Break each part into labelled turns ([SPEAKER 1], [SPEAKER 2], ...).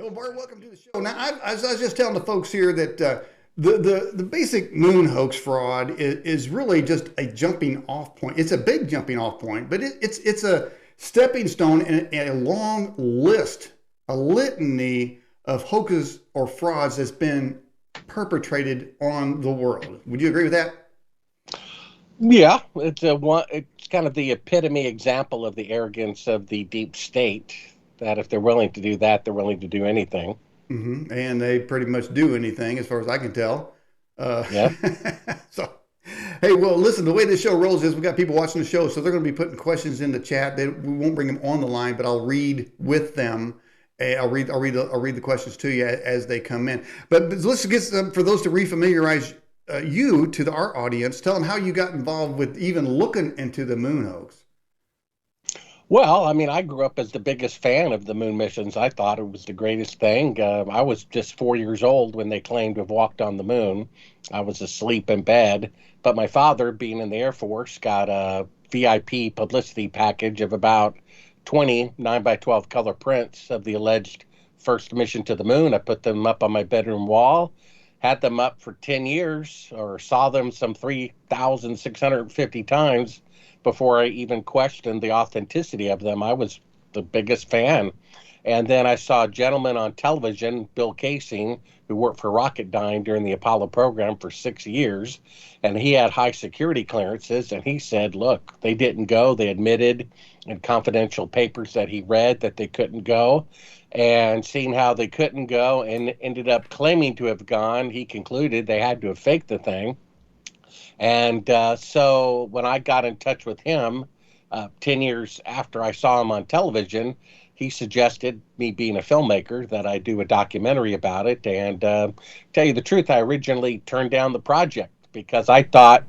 [SPEAKER 1] Well, Bart, welcome to the show. Now, I was just telling the folks here that the basic moon hoax fraud is really just a jumping off point. It's a big jumping off point, but it's a stepping stone in a long list, a litany of hoaxes or frauds that's been perpetrated on the world. Would you agree with that?
[SPEAKER 2] Yeah, it's kind of the epitome example of the arrogance of the deep state. That if they're willing to do that, they're willing to do anything.
[SPEAKER 1] Mm-hmm. And they pretty much do anything, as far as I can tell.
[SPEAKER 2] Yeah.
[SPEAKER 1] So, hey, well, listen. The way this show rolls is we got people watching the show, so they're going to be putting questions in the chat. We won't bring them on the line, but I'll read with them. I'll read the questions to you as they come in. But let's get some, for those to refamiliarize you to our audience. Tell them how you got involved with even looking into the moon hoax.
[SPEAKER 2] Well, I mean, I grew up as the biggest fan of the moon missions. I thought it was the greatest thing. I was just 4 years old when they claimed to have walked on the moon. I was asleep in bed. But my father, being in the Air Force, got a VIP publicity package of about 20 9x12 color prints of the alleged first mission to the moon. I put them up on my bedroom wall, had them up for 10 years, or saw them some 3,650 times before I even questioned the authenticity of them. I was the biggest fan. And then I saw a gentleman on television, Bill Casing, who worked for Rocketdyne during the Apollo program for 6 years. And he had high security clearances. And he said, look, they didn't go. They admitted in confidential papers that he read that they couldn't go. And seeing how they couldn't go and ended up claiming to have gone, he concluded they had to have faked the thing. And so when I got in touch with him 10 years after I saw him on television, he suggested, me being a filmmaker, that I do a documentary about it. And tell you the truth, I originally turned down the project because I thought,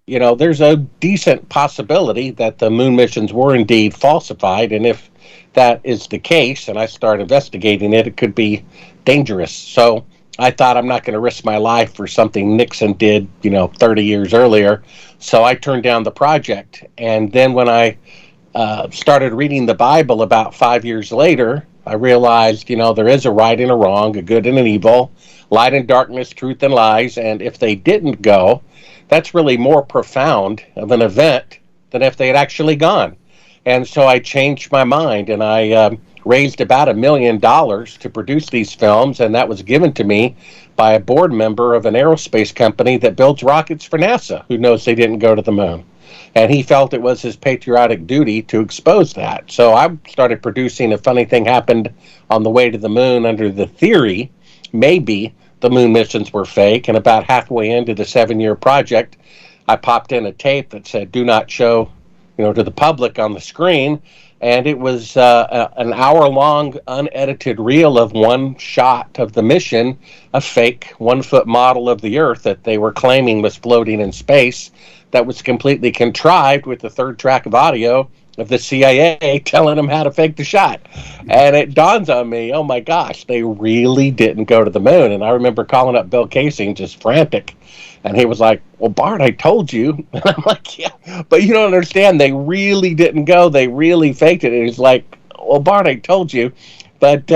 [SPEAKER 2] you know, there's a decent possibility that the moon missions were indeed falsified. And if that is the case and I start investigating it, it could be dangerous. So I thought, I'm not going to risk my life for something Nixon did, 30 years earlier. So I turned down the project. And then when I started reading the Bible about 5 years later, I realized, there is a right and a wrong, a good and an evil, light and darkness, truth and lies. And if they didn't go, that's really more profound of an event than if they had actually gone. And so I changed my mind, and I raised about $1 million to produce these films, and that was given to me by a board member of an aerospace company that builds rockets for NASA, who knows they didn't go to the moon. And he felt it was his patriotic duty to expose that. So I started producing. A funny thing happened on the way to the moon under the theory, maybe the moon missions were fake, and about halfway into the 7-year project, I popped in a tape that said, do not show to the public on the screen. And it was an hour-long unedited reel of one shot of the mission, a fake 1-foot model of the Earth that they were claiming was floating in space, that was completely contrived with the third track of audio of the CIA telling them how to fake the shot. And it dawns on me, oh my gosh, they really didn't go to the moon. And I remember calling up Bill Casing, just frantic. And he was like, well, Bart, I told you. And I'm like, yeah, but you don't understand. They really didn't go. They really faked it. And he's like, well, Bart, I told you. But,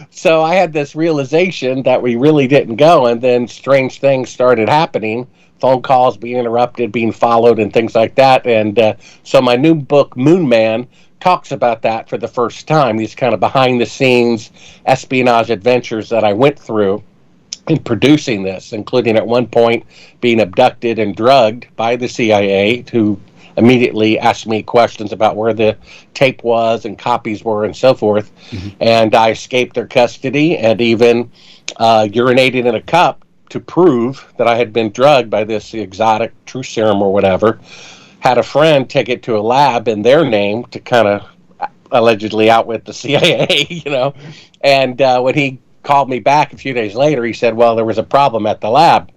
[SPEAKER 2] so I had this realization that we really didn't go. And then strange things started happening. Phone calls being interrupted, being followed, and things like that. And so my new book, Moon Man, talks about that for the first time. These kind of behind-the-scenes espionage adventures that I went through in producing this, including at one point being abducted and drugged by the CIA, who immediately asked me questions about where the tape was and copies were and so forth. Mm-hmm. And I escaped their custody and even urinated in a cup to prove that I had been drugged by this exotic true serum or whatever. Had a friend take it to a lab in their name to kind of allegedly outwit the CIA, And when he called me back a few days later, he said, well, there was a problem at the lab.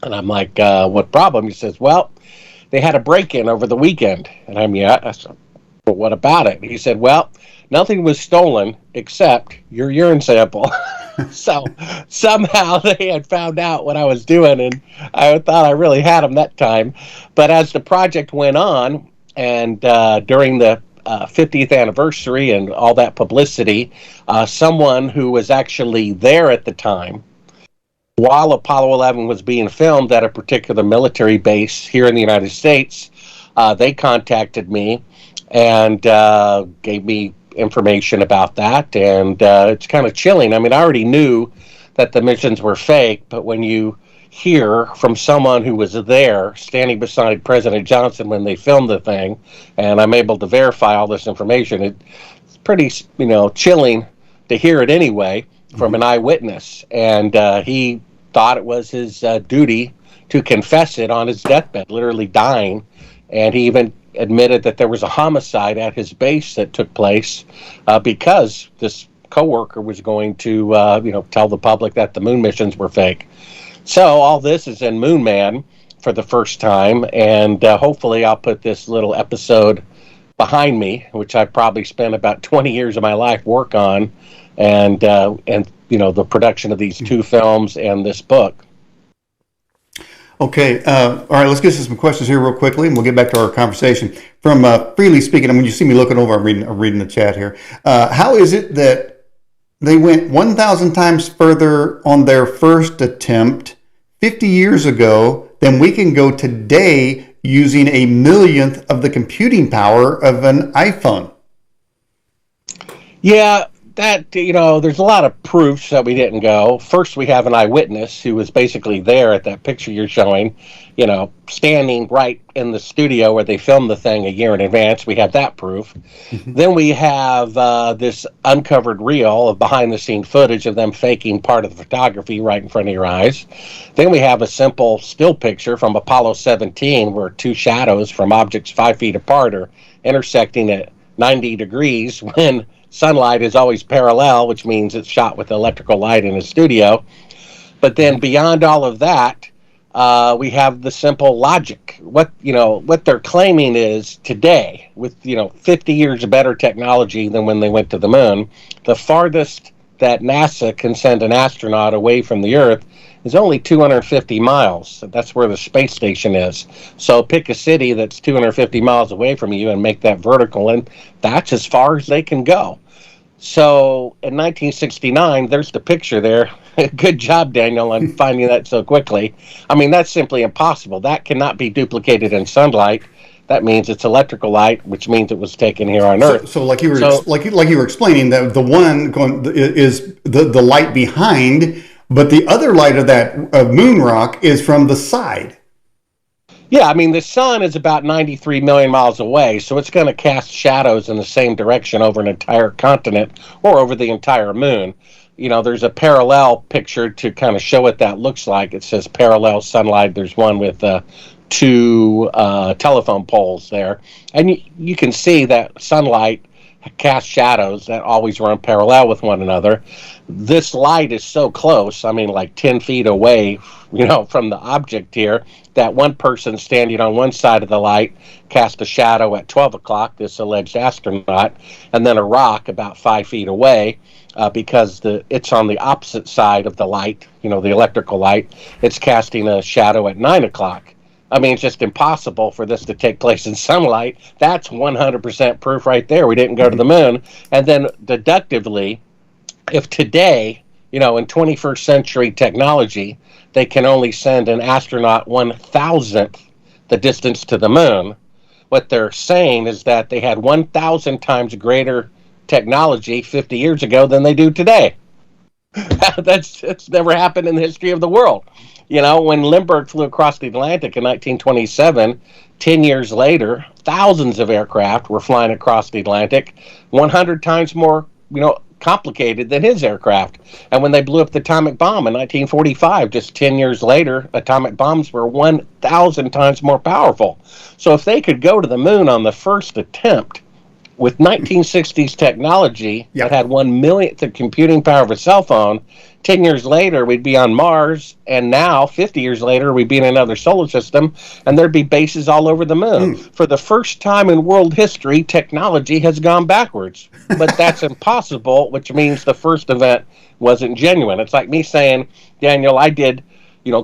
[SPEAKER 2] And I'm like, what problem? He says, well, they had a break-in over the weekend. And I'm, yeah. I said, but what about it? He said, well, nothing was stolen except your urine sample. So somehow they had found out what I was doing, and I thought I really had them that time. But as the project went on, and during the 50th anniversary and all that publicity, someone who was actually there at the time while Apollo 11 was being filmed at a particular military base here in the United States, they contacted me and gave me information about that. And it's kind of chilling. I mean, I already knew that the missions were fake, but when you hear from someone who was there standing beside President Johnson when they filmed the thing, and I'm able to verify all this information, it's pretty, chilling to hear it anyway from an eyewitness. And he thought it was his duty to confess it on his deathbed, literally dying. And he even admitted that there was a homicide at his base that took place because this coworker was going to, tell the public that the moon missions were fake. So all this is in Moon Man for the first time, and hopefully I'll put this little episode behind me, which I probably spent about 20 years of my life work on, and the production of these two films and this book.
[SPEAKER 1] Okay, all right, let's get to some questions here real quickly, and we'll get back to our conversation. From Freely Speaking, when you see me looking over, I'm reading the chat here. How is it that they went 1,000 times further on their first attempt 50 years ago than we can go today using a millionth of the computing power of an iPhone?
[SPEAKER 2] Yeah, that, there's a lot of proofs that we didn't go. First, we have an eyewitness who was basically there at that picture you're showing, standing right in the studio where they filmed the thing a year in advance. We have that proof. Then we have this uncovered reel of behind-the-scene footage of them faking part of the photography right in front of your eyes. Then we have a simple still picture from Apollo 17 where two shadows from objects 5 feet apart are intersecting at 90 degrees when sunlight is always parallel, which means it's shot with electrical light in a studio. But then beyond all of that, we have the simple logic. What they're claiming is today, with 50 years of better technology than when they went to the moon, the farthest that NASA can send an astronaut away from the Earth is only 250 miles. That's where the space station is. So pick a city that's 250 miles away from you and make that vertical, and that's as far as they can go. So in 1969, there's the picture there. Good job, Daniel, on finding that so quickly. I mean, that's simply impossible. That cannot be duplicated in sunlight. That means it's electrical light, which means it was taken here on Earth.
[SPEAKER 1] So like you were explaining, that the one is the light behind, but the other light of that moon rock is from the side.
[SPEAKER 2] Yeah, I mean, the sun is about 93 million miles away, so it's going to cast shadows in the same direction over an entire continent or over the entire moon. There's a parallel picture to kind of show what that looks like. It says parallel sunlight. There's one with two telephone poles there. And you can see that sunlight cast shadows that always run parallel with one another. This light is so close, I mean, like 10 feet away, from the object here, that one person standing on one side of the light cast a shadow at 12 o'clock, this alleged astronaut, and then a rock about 5 feet away, because it's on the opposite side of the light, the electrical light, it's casting a shadow at 9 o'clock. I mean, it's just impossible for this to take place in sunlight. That's 100% proof right there. We didn't go to the moon. And then deductively, if today, in 21st century technology, they can only send an astronaut 1,000th the distance to the moon, what they're saying is that they had 1,000 times greater technology 50 years ago than they do today. It's never happened in the history of the world. When Lindbergh flew across the Atlantic in 1927, 10 years later, thousands of aircraft were flying across the Atlantic, 100 times more, complicated than his aircraft. And when they blew up the atomic bomb in 1945, just 10 years later, atomic bombs were 1,000 times more powerful. So if they could go to the moon on the first attempt with 1960s technology that had 1/1,000,000th the computing power of a cell phone, 10 years later, we'd be on Mars, and now, 50 years later, we'd be in another solar system, and there'd be bases all over the moon. For the first time in world history, technology has gone backwards. But that's impossible, which means the first event wasn't genuine. It's like me saying, Daniel, I did,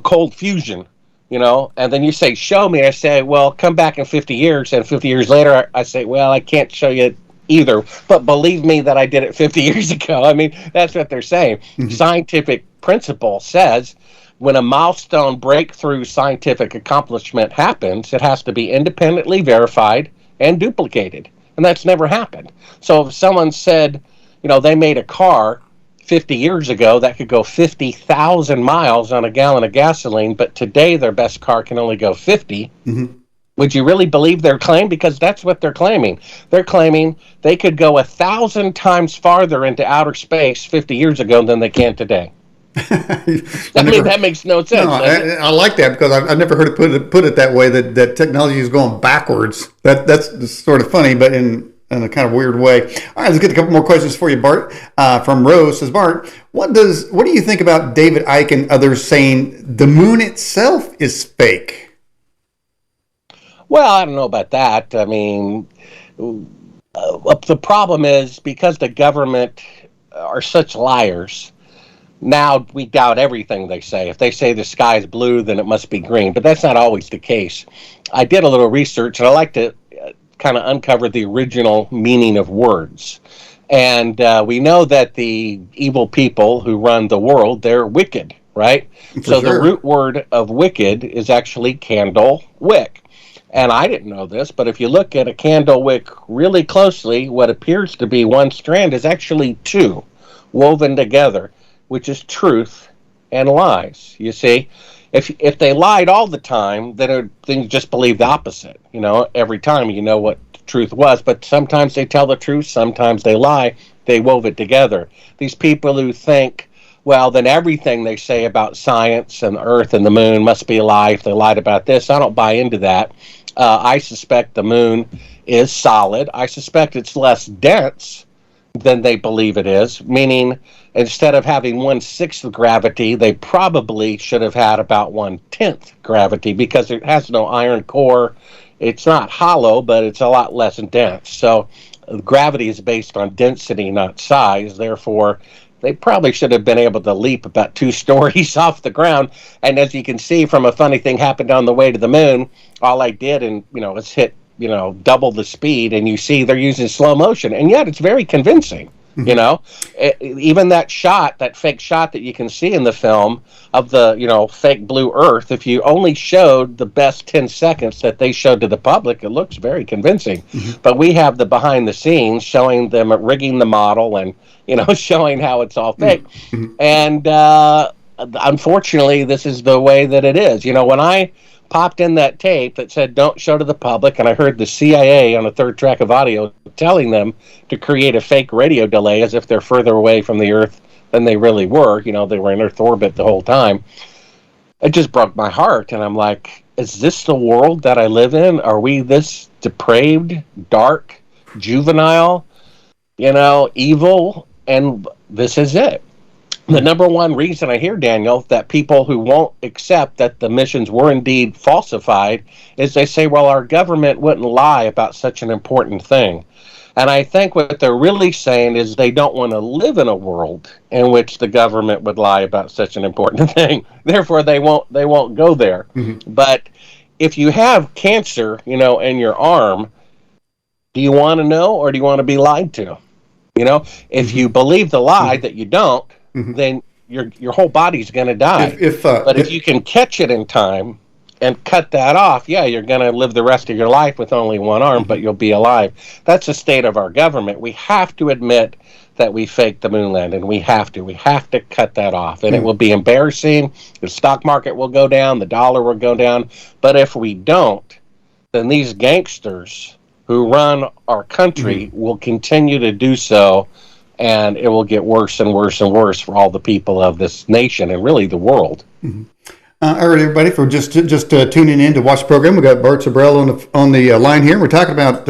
[SPEAKER 2] cold fusion, and then you say, show me. I say, well, come back in 50 years. And 50 years later, I say, well, I can't show you either. But believe me that I did it 50 years ago. I mean, that's what they're saying. Mm-hmm. Scientific principle says when a milestone breakthrough scientific accomplishment happens, it has to be independently verified and duplicated. And that's never happened. So if someone said, they made a car 50 years ago that could go 50,000 miles on a gallon of gasoline, but today their best car can only go 50. Mm-hmm. Would you really believe their claim? Because that's what they're claiming. They're claiming they could go 1,000 times farther into outer space 50 years ago than they can today. That makes no sense.
[SPEAKER 1] No, I like that because I've never heard it put it that way, that technology is going backwards. That's sort of funny, but in a kind of weird way. All right, let's get a couple more questions for you, Bart. From Rose says, Bart, what do you think about David Icke and others saying the moon itself is fake?
[SPEAKER 2] Well, I don't know about that. I mean, the problem is because the government are such liars, now we doubt everything they say. If they say the sky is blue, then it must be green. But that's not always the case. I did a little research, and I like to kind of uncover the original meaning of words. And we know that the evil people who run the world, they're wicked, right? So the root word of wicked is actually candle wick. And I didn't know this, but if you look at a candle wick really closely, what appears to be one strand is actually two woven together, which is truth and lies. You see, if they lied all the time, then you just believe the opposite. Every time what the truth was. But sometimes they tell the truth, sometimes they lie. They wove it together. These people who think, well, then everything they say about science and the Earth and the moon must be a lie if they lied about this. I don't buy into that. I suspect the moon is solid. I suspect it's less dense than they believe it is, meaning instead of having 1/6 of gravity, they probably should have had about 1/10 gravity because it has no iron core. It's not hollow, but it's a lot less dense. So gravity is based on density, not size. Therefore, they probably should have been able to leap about 2 stories off the ground. And as you can see from a funny thing happened on the way to the moon, all I did is hit double the speed, and you see they're using slow motion, and yet it's very convincing. Mm-hmm. Even that fake shot that you can see in the film of the fake blue Earth, if you only showed the best 10 seconds that they showed to the public, it looks very convincing. Mm-hmm. But we have the behind the scenes showing them rigging the model and showing how it's all fake. Mm-hmm. And unfortunately, this is the way that it is. When I popped in that tape that said don't show to the public, and I heard the CIA on a third track of audio telling them to create a fake radio delay as if they're further away from the Earth than they really were. They were in Earth orbit the whole time. It just broke my heart, and I'm like, is this the world that I live in? Are we this depraved, dark, juvenile, evil? And this is it. The number one reason I hear, Daniel, that people who won't accept that the missions were indeed falsified is they say, well, our government wouldn't lie about such an important thing. And I think what they're really saying is they don't want to live in a world in which the government would lie about such an important thing. Therefore, they won't go there. Mm-hmm. But if you have cancer, in your arm, do you want to know or do you want to be lied to? If mm-hmm. you believe the lie mm-hmm. that you don't, mm-hmm. then your whole body's going to die. But if you can catch it in time and cut that off, you're going to live the rest of your life with only one arm, mm-hmm. but you'll be alive. That's the state of our government. We have to admit that we faked the moon landing. We have to cut that off. And mm-hmm. it will be embarrassing. The stock market will go down. The dollar will go down. But if we don't, then these gangsters who run our country mm-hmm. will continue to do so. And it will get worse and worse and worse for all the people of this nation and really the world. Mm-hmm.
[SPEAKER 1] All right, everybody, for just tuning in to watch the program, we got Bart Sibrel on the line here. We're talking about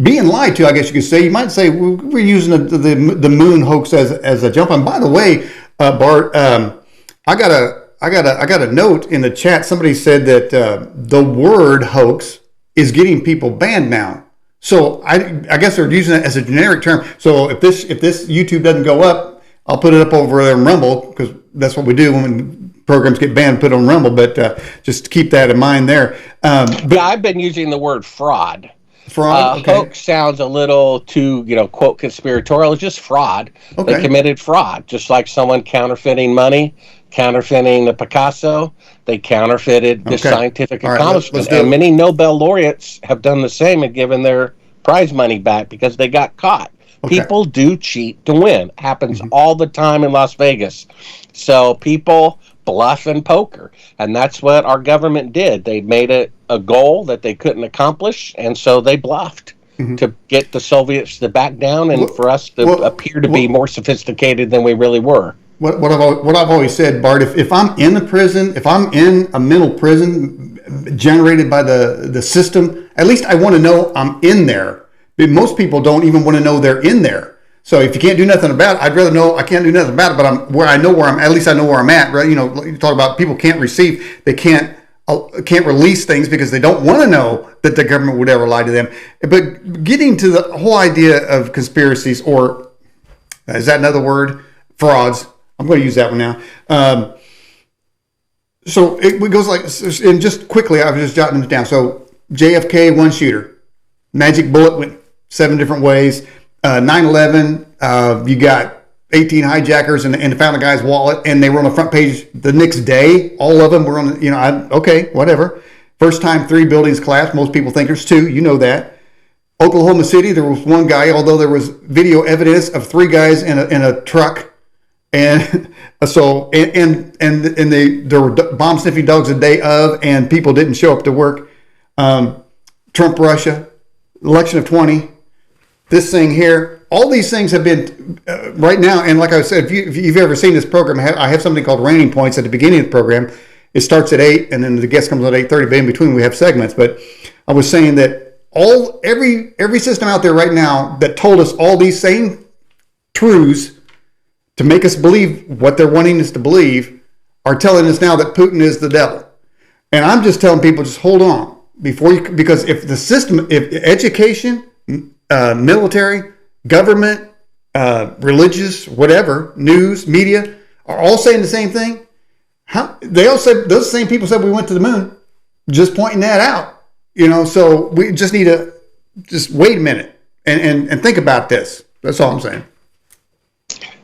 [SPEAKER 1] being lied to, I guess you could say. You might say we're using the moon hoax as a jump on. By the way, Bart, I got a note in the chat. Somebody said that the word hoax is getting people banned now. So I guess they're using it as a generic term. So if this YouTube doesn't go up, I'll put it up over there on Rumble, because that's what we do when programs get banned, put on Rumble. But just keep that in mind there.
[SPEAKER 2] But I've been using the word fraud.
[SPEAKER 1] Fraud. Okay.
[SPEAKER 2] Hoax sounds a little too, quote, conspiratorial. It's just fraud.
[SPEAKER 1] Okay.
[SPEAKER 2] They committed fraud, just like someone counterfeiting money, counterfeiting the Picasso. They counterfeited this scientific accomplishment. And many Nobel laureates have done the same and given their prize money back because they got caught. Okay. People do cheat to win. Happens all the time in Las Vegas. So people bluff and poker, and that's what our government did. They made it a goal that they couldn't accomplish, and so they bluffed to get the Soviets to back down and for us to appear to be more sophisticated than we really were.
[SPEAKER 1] What I've always said, Bart, if I'm in the prison, if I'm in a mental prison generated by the system, at least I want to know I'm in there. But most people don't even want to know they're in there. So if you can't do nothing about it, I'd rather know I can't do nothing about it, but at least I know where I'm at, right? You know, you talk about people can't receive, they can't release things because they don't want to know that the government would ever lie to them. But getting to the whole idea of conspiracies, or is that another word? Frauds. I'm going to use that one now. So it goes like, and just quickly, I was just jotting it down. So JFK, one shooter, magic bullet went 7 different ways. 9/11, you got 18 hijackers and found a guy's wallet, and they were on the front page the next day. All of them were on, okay, whatever. First time 3 buildings collapsed. Most people think there's 2. You know that. Oklahoma City, there was 1 guy, although there was video evidence of 3 guys in a truck. And so, there were bomb sniffing dogs the day of, and people didn't show up to work. Trump, Russia, election of 20. This thing here, all these things have been right now. And like I said, if you've ever seen this program, I have something called Raining Points at the beginning of the program. It starts at 8, and then the guest comes at 8:30. But in between, we have segments. But I was saying that every system out there right now that told us all these same truths to make us believe what they're wanting us to believe are telling us now that Putin is the devil. And I'm just telling people, just hold on because if the system, if education, military, government, religious, whatever, news, media, are all saying the same thing. They all said, those same people said we went to the moon, just pointing that out. So we just need to just wait a minute and think about this. That's all I'm saying.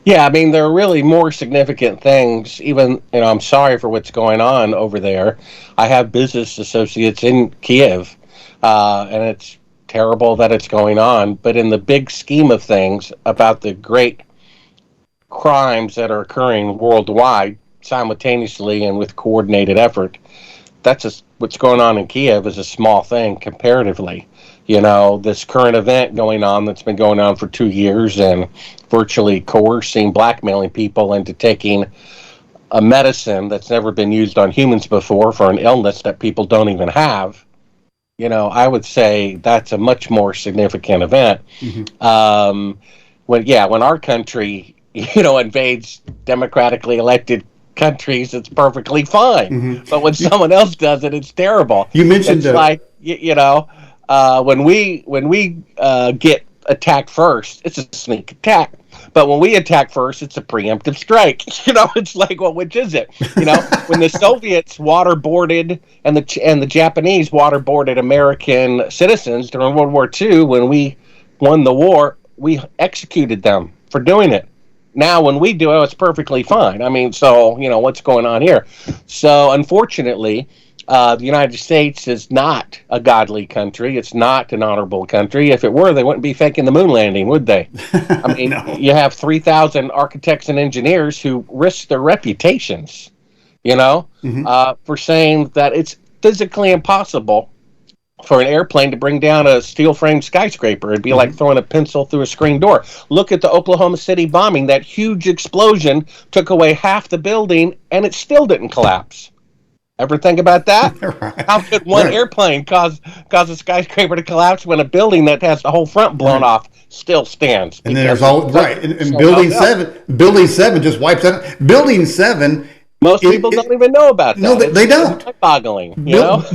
[SPEAKER 2] Yeah, I mean, there are really more significant things. Even, I'm sorry for what's going on over there. I have business associates in Kiev, and it's terrible that it's going on, but in the big scheme of things, about the great crimes that are occurring worldwide simultaneously and with coordinated effort, what's going on in Kiev is a small thing comparatively. This current event going on that's been going on for 2 years and virtually coercing, blackmailing people into taking a medicine that's never been used on humans before for an illness that people don't even have. I would say that's a much more significant event. When our country, invades democratically elected countries, it's perfectly fine. But when someone else does it, it's terrible.
[SPEAKER 1] You mentioned
[SPEAKER 2] when we get attacked first, it's a sneak attack. But when we attack first, it's a preemptive strike. It's like, well, which is it? When the Soviets waterboarded and the Japanese waterboarded American citizens during World War II, when we won the war, we executed them for doing it. Now, when we do it, it's perfectly fine. I mean, so, what's going on here? So, unfortunately, the United States is not a godly country. It's not an honorable country. If it were, they wouldn't be faking the moon landing, would they? I mean, no. You have 3,000 architects and engineers who risk their reputations, for saying that it's physically impossible for an airplane to bring down a steel-framed skyscraper. It'd be like throwing a pencil through a screen door. Look at the Oklahoma City bombing. That huge explosion took away half the building, and it still didn't collapse. Ever think about that? Right. How could one airplane cause a skyscraper to collapse when a building that has the whole front blown off still stands?
[SPEAKER 1] And then there's and building 7 just wipes out. Building 7.
[SPEAKER 2] Most people don't even know about that.
[SPEAKER 1] No, they don't.
[SPEAKER 2] It's boggling.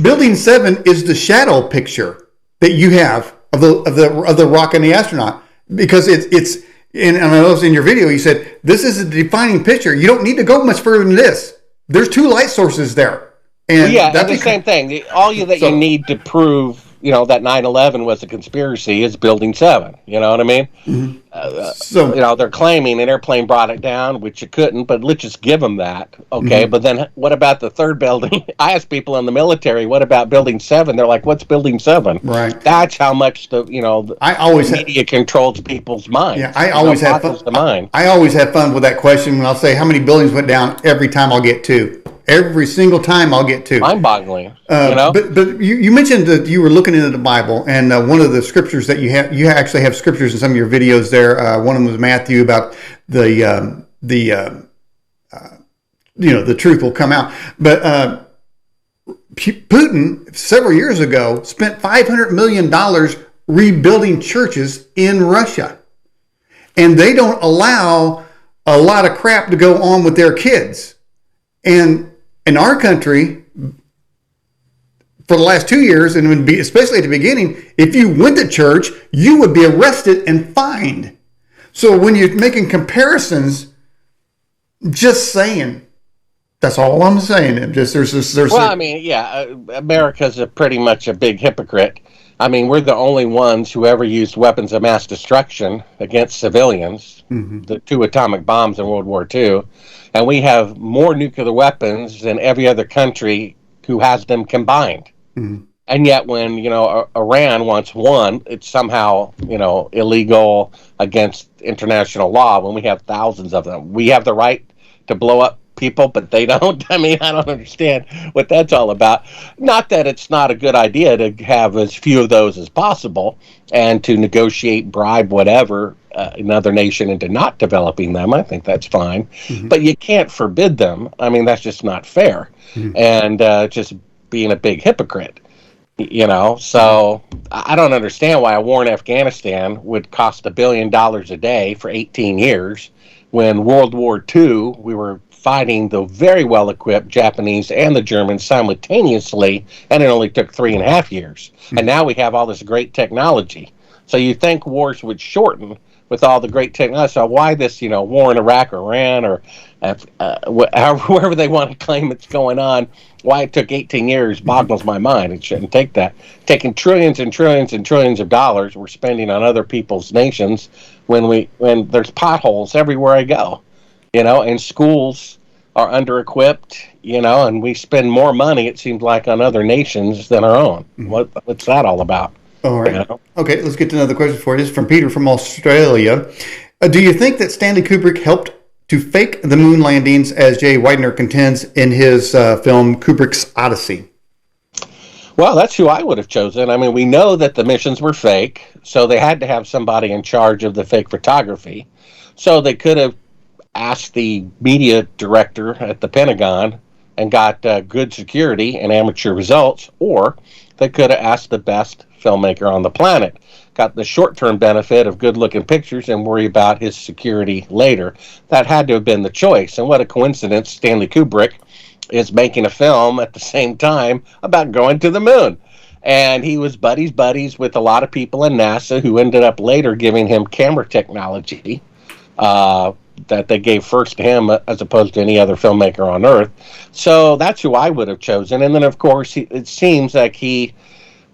[SPEAKER 1] Building 7 is the shadow picture that you have of the rock and the astronaut, because it's And I noticed in your video, you said, this is a defining picture. You don't need to go much further than this. There's 2 light sources there.
[SPEAKER 2] And yeah, and the same thing. All you need to prove, that 9/11 was a conspiracy is Building 7. You know what I mean?
[SPEAKER 1] Mm-hmm.
[SPEAKER 2] They're claiming an airplane brought it down, which it couldn't, but let's just give them that. Okay, mm-hmm. But then what about the third building? I asked people in the military, what about Building 7? They're like, what's Building 7?
[SPEAKER 1] Right.
[SPEAKER 2] That's how much the media controls people's minds.
[SPEAKER 1] Yeah, I always have fun.
[SPEAKER 2] The mind.
[SPEAKER 1] I always have fun with that question when I'll say, how many buildings went down? Every time I'll get 2. Every single time I'll get 2.
[SPEAKER 2] Mind-boggling.
[SPEAKER 1] But you mentioned that you were looking into the Bible, and one of the scriptures that you actually have scriptures in some of your videos there. One of them was Matthew about the truth will come out. But Putin several years ago spent $500 million rebuilding churches in Russia, and they don't allow a lot of crap to go on with their kids. And in our country, for the last 2 years, and especially at the beginning, if you went to church, you would be arrested and fined. So when you're making comparisons, just saying, that's all I'm saying.
[SPEAKER 2] America's pretty much a big hypocrite. I mean, we're the only ones who ever used weapons of mass destruction against civilians, mm-hmm. the 2 atomic bombs in World War II. And we have more nuclear weapons than every other country who has them combined. Mm-hmm. And yet when, Iran wants one, it's somehow, illegal against international law when we have thousands of them. We have the right to blow up people, but they don't. I mean, I don't understand what that's all about. Not that it's not a good idea to have as few of those as possible and to negotiate, bribe, whatever, another nation into not developing them. I think that's fine. Mm-hmm. But you can't forbid them. I mean, that's just not fair. Mm-hmm. And just being a big hypocrite, So I don't understand why a war in Afghanistan would cost $1 billion a day for 18 years when World War II, we were fighting the very well-equipped Japanese and the Germans simultaneously, and it only took 3.5 years. Mm-hmm. And now we have all this great technology. So you think wars would shorten with all the great technology. So why this, war in Iraq or Iran or wherever they want to claim it's going on, why it took 18 years boggles my mind. It shouldn't take that. Taking trillions and trillions and trillions of dollars we're spending on other people's nations when there's potholes everywhere I go, and schools are under-equipped, and we spend more money, it seems like, on other nations than our own. Mm-hmm. What's that all about?
[SPEAKER 1] All right. Okay, let's get to another question for you. This is from Peter from Australia. Do you think that Stanley Kubrick helped to fake the moon landings, as Jay Weidner contends in his film Kubrick's Odyssey?
[SPEAKER 2] Well, that's who I would have chosen. I mean, we know that the missions were fake, so they had to have somebody in charge of the fake photography. So they could have asked the media director at the Pentagon and got good security and amateur results, or they could have asked the best filmmaker on the planet, got the short-term benefit of good-looking pictures and worry about his security later. That had to have been the choice. And what a coincidence, Stanley Kubrick is making a film at the same time about going to the moon. And he was buddies with a lot of people in NASA who ended up later giving him camera technology that they gave first to him as opposed to any other filmmaker on Earth. So that's who I would have chosen. And then, of course, it seems like he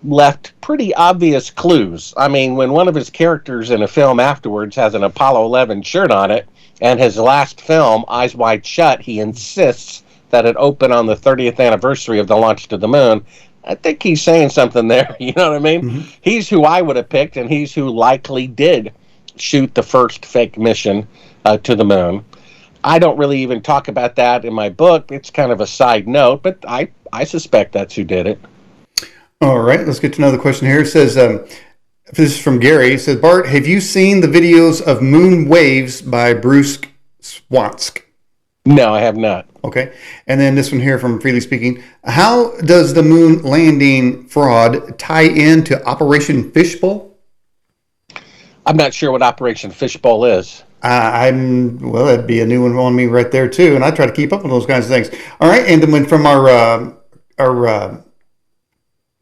[SPEAKER 2] left pretty obvious clues. I mean, when one of his characters in a film afterwards has an Apollo 11 shirt on it, and his last film, Eyes Wide Shut, he insists that it open on the 30th anniversary of the launch to the moon, I think he's saying something there. You know what I mean? Mm-hmm. He's who I would have picked, and he's who likely did shoot the first fake mission to the moon. I don't really even talk about that in my book. It's kind of a side note, but I suspect that's who did it.
[SPEAKER 1] All right, let's get to another question here. It says, this is from Gary. It says, Bart, have you seen the videos of Moon Waves by Bruce Swansk?
[SPEAKER 2] No, I have not.
[SPEAKER 1] Okay. And then this one here from Freely Speaking. How does the moon landing fraud tie into Operation Fishbowl?
[SPEAKER 2] I'm not sure what Operation Fishbowl is.
[SPEAKER 1] Well, that'd be a new one on me right there, too. And I try to keep up with those kinds of things. All right. And then from our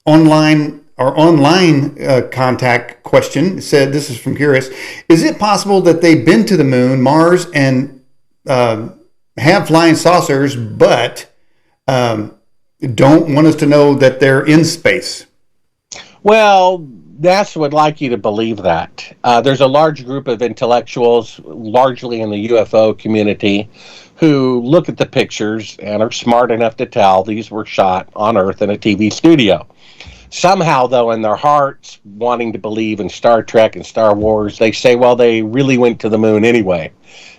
[SPEAKER 1] online our online contact question said, this is from Curious, is it possible that they've been to the moon, Mars, and have flying saucers, but don't want us to know that they're in space?
[SPEAKER 2] Well, NASA would like you to believe that. There's a large group of intellectuals, largely in the UFO community, who look at the pictures and are smart enough to tell these were shot on Earth in a TV studio. Somehow, though, in their hearts, wanting to believe in Star Trek and Star Wars, they say, well, they really went to the moon anyway.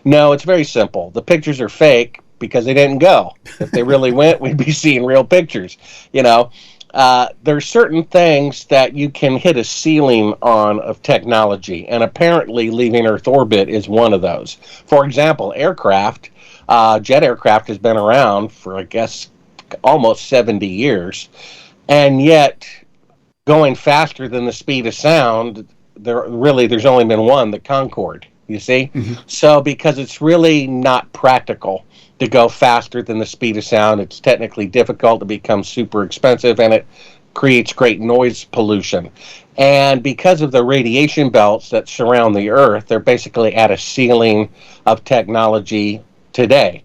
[SPEAKER 2] No, it's very simple. The pictures are fake because they didn't go. If they really went, we'd be seeing real pictures. You know, there's certain things that you can hit a ceiling on of technology, and apparently leaving Earth orbit is one of those. For example, aircraft, jet aircraft has been around for, I guess, almost 70 years, and yet going faster than the speed of sound, there's only been one, the Concorde, you see? Mm-hmm. So because it's really not practical to go faster than the speed of sound, it's technically difficult, to become super expensive, and it creates great noise pollution. And because of the radiation belts that surround the Earth, they're basically at a ceiling of technology today.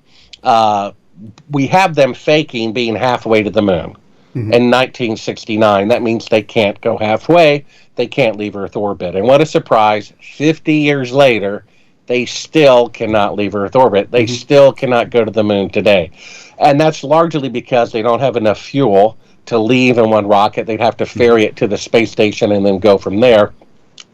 [SPEAKER 2] We have them faking being halfway to the moon. In 1969. That means they can't go halfway. They can't leave Earth orbit. And what a surprise, 50 years later, they still cannot leave Earth orbit. They still cannot go to the moon today. And that's largely because they don't have enough fuel to leave in one rocket. They'd have to ferry it to the space station and then go from there.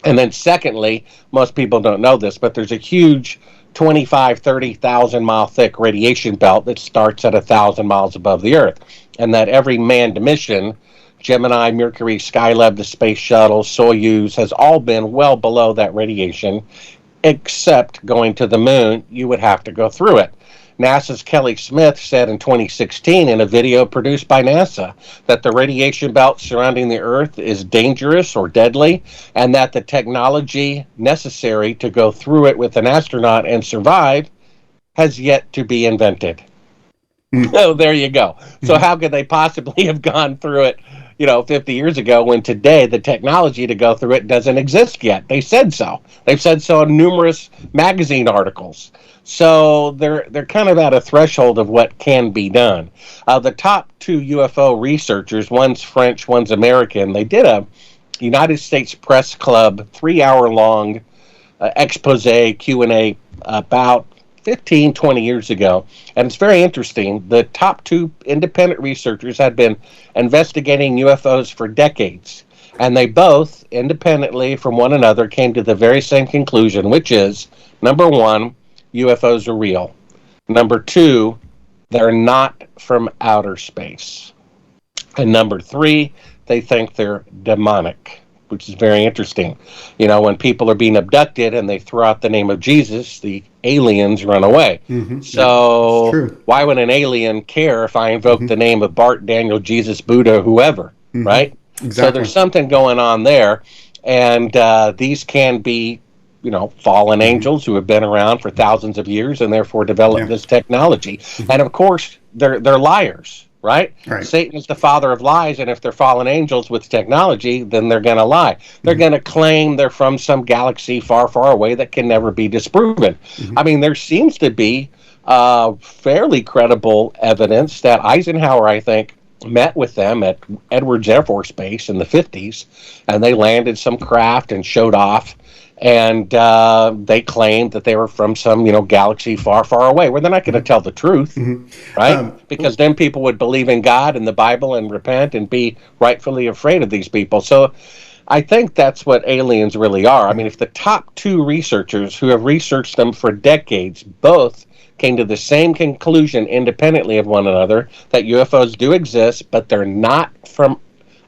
[SPEAKER 2] And then secondly, most people don't know this, but there's a huge 25, 30,000 mile thick radiation belt that starts at 1,000 miles above the Earth. And that every manned mission, Gemini, Mercury, Skylab, the space shuttle, Soyuz, has all been well below that radiation, except going to the moon, you would have to go through it. NASA's Kelly Smith said in 2016 in a video produced by NASA that the radiation belt surrounding the Earth is dangerous or deadly, and that the technology necessary to go through it with an astronaut and survive has yet to be invented. Oh, there you go. So how could they possibly have gone through it, 50 years ago, when today the technology to go through it doesn't exist yet? They said so. They've said so in numerous magazine articles. So they're kind of at a threshold of what can be done. The top two UFO researchers, one's French, one's American, they did a United States Press Club 3-hour-long expose Q&A about 15, 20 years ago. And it's very interesting. The top two independent researchers had been investigating UFOs for decades. And they both, independently from one another, came to the very same conclusion, which is, number one, UFOs are real. Number two, they're not from outer space. And number three, they think they're demonic, which is very interesting. When people are being abducted and they throw out the name of Jesus, the aliens run away. So why would an alien care if I invoke the name of Bart, Daniel, Jesus, Buddha, whoever, right? Exactly. So there's something going on there. And these can be, fallen angels who have been around for thousands of years and therefore developed this technology. And of course, they're liars. Right? Satan is the father of lies, and if they're fallen angels with technology, then they're going to lie. They're going to claim they're from some galaxy far, far away that can never be disproven. I mean, there seems to be fairly credible evidence that Eisenhower, I think, met with them at Edwards Air Force Base in the 50s, and they landed some craft and showed off. And they claimed that they were from some, galaxy far, far away. Well, they're not going to tell the truth, right? Because then people would believe in God and the Bible and repent and be rightfully afraid of these people. So I think that's what aliens really are. I mean, if the top two researchers who have researched them for decades both came to the same conclusion independently of one another, that UFOs do exist, but they're not from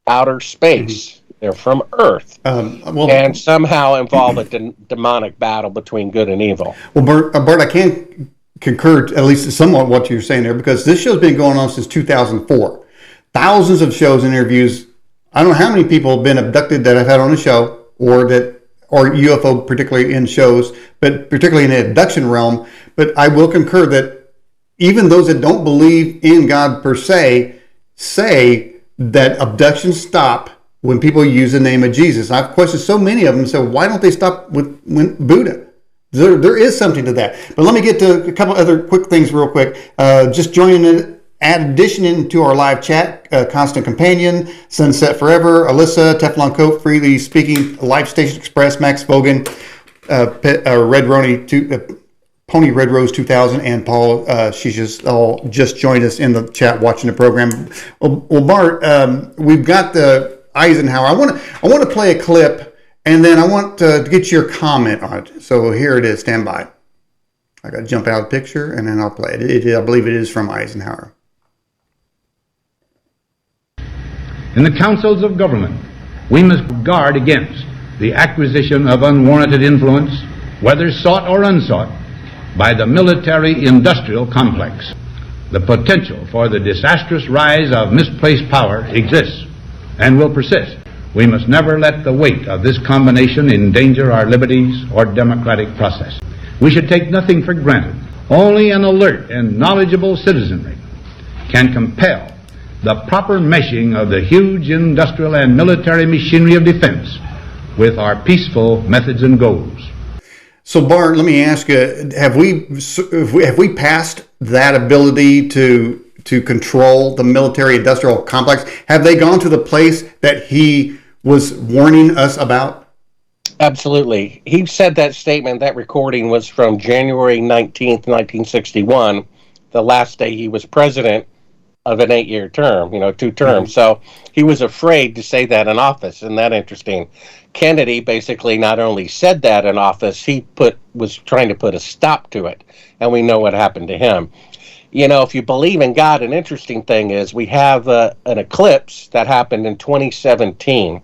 [SPEAKER 2] outer space. They're from Earth, and somehow involve a demonic battle between good and evil.
[SPEAKER 1] Well, Bart, I can concur at least somewhat what you're saying there, because this show's been going on since 2004. Thousands of shows and interviews. I don't know how many people have been abducted that I've had on the show, or UFO particularly in shows, but particularly in the abduction realm. But I will concur that even those that don't believe in God per se say that abductions stop when people use the name of Jesus. I've questioned so many of them, so why don't they stop with Buddha? There is something to that. But let me get to a couple other quick things real quick. Just joining in, addition to our live chat, Constant Companion, Sunset Forever, Alyssa, Teflon Coat, Freely Speaking, Life Station Express, Max Bogan, Red Roni, Pony Red Rose 2000, and Paul. She's just joined us in the chat watching the program. Well, Bart, we've got the Eisenhower. I want to play a clip. And then I want to get your comment on it. So here it is. Stand by. I got to jump out of the picture, and then I'll play it. I believe it is from Eisenhower.
[SPEAKER 3] In the councils of government, we must guard against the acquisition of unwarranted influence, whether sought or unsought, by the military-industrial complex. The potential for the disastrous rise of misplaced power exists and will persist. We must never let the weight of this combination endanger our liberties or democratic process. We should take nothing for granted. Only an alert and knowledgeable citizenry can compel the proper meshing of the huge industrial and military machinery of defense with our peaceful methods and goals.
[SPEAKER 1] So, Bart, let me ask you: have we passed that ability to control the military-industrial complex? Have they gone to the place that he was warning us about?
[SPEAKER 2] Absolutely. He said that statement, that recording was from January 19th, 1961, the last day he was president of an 8-year term, 2 terms. So he was afraid to say that in office. Isn't that interesting? Kennedy basically not only said that in office, he was trying to put a stop to it. And we know what happened to him. If you believe in God, an interesting thing is we have an eclipse that happened in 2017.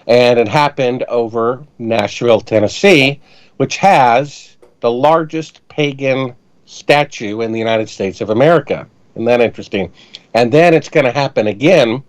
[SPEAKER 2] And it happened over Nashville, Tennessee, which has the largest pagan statue in the United States of America. Isn't that interesting? And then it's going to happen again